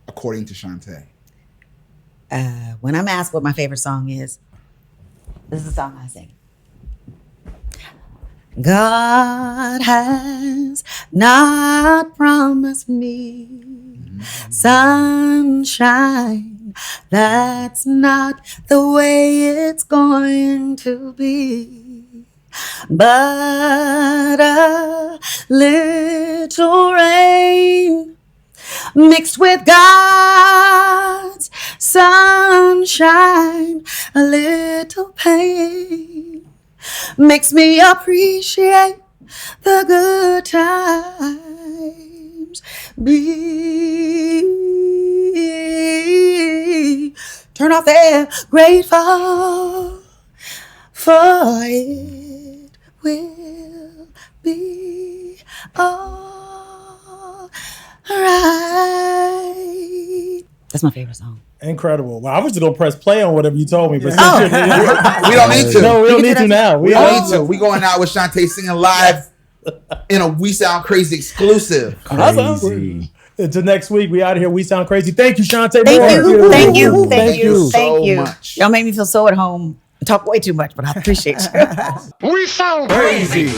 according to Chanté? When I'm asked what my favorite song is, this is the song I sing. God has not promised me sunshine. That's not the way it's going to be. But a little rain mixed with God's sunshine, a little pain makes me appreciate the good times. Turn off the grateful, for it will be all right. That's my favorite song. Incredible. Well, I was just going to press play on whatever you told me. But We don't need to. No, we don't need to now. We don't need to. We going out with Chanté singing live in a We Sound Crazy exclusive. Crazy. Until next week, we out of here. We Sound Crazy. Thank you, Chanté. Thank you. Thank you. Thank Thank you you. so Thank you. much. Y'all make me feel so at home. I talk way too much, but I appreciate you. We sound crazy.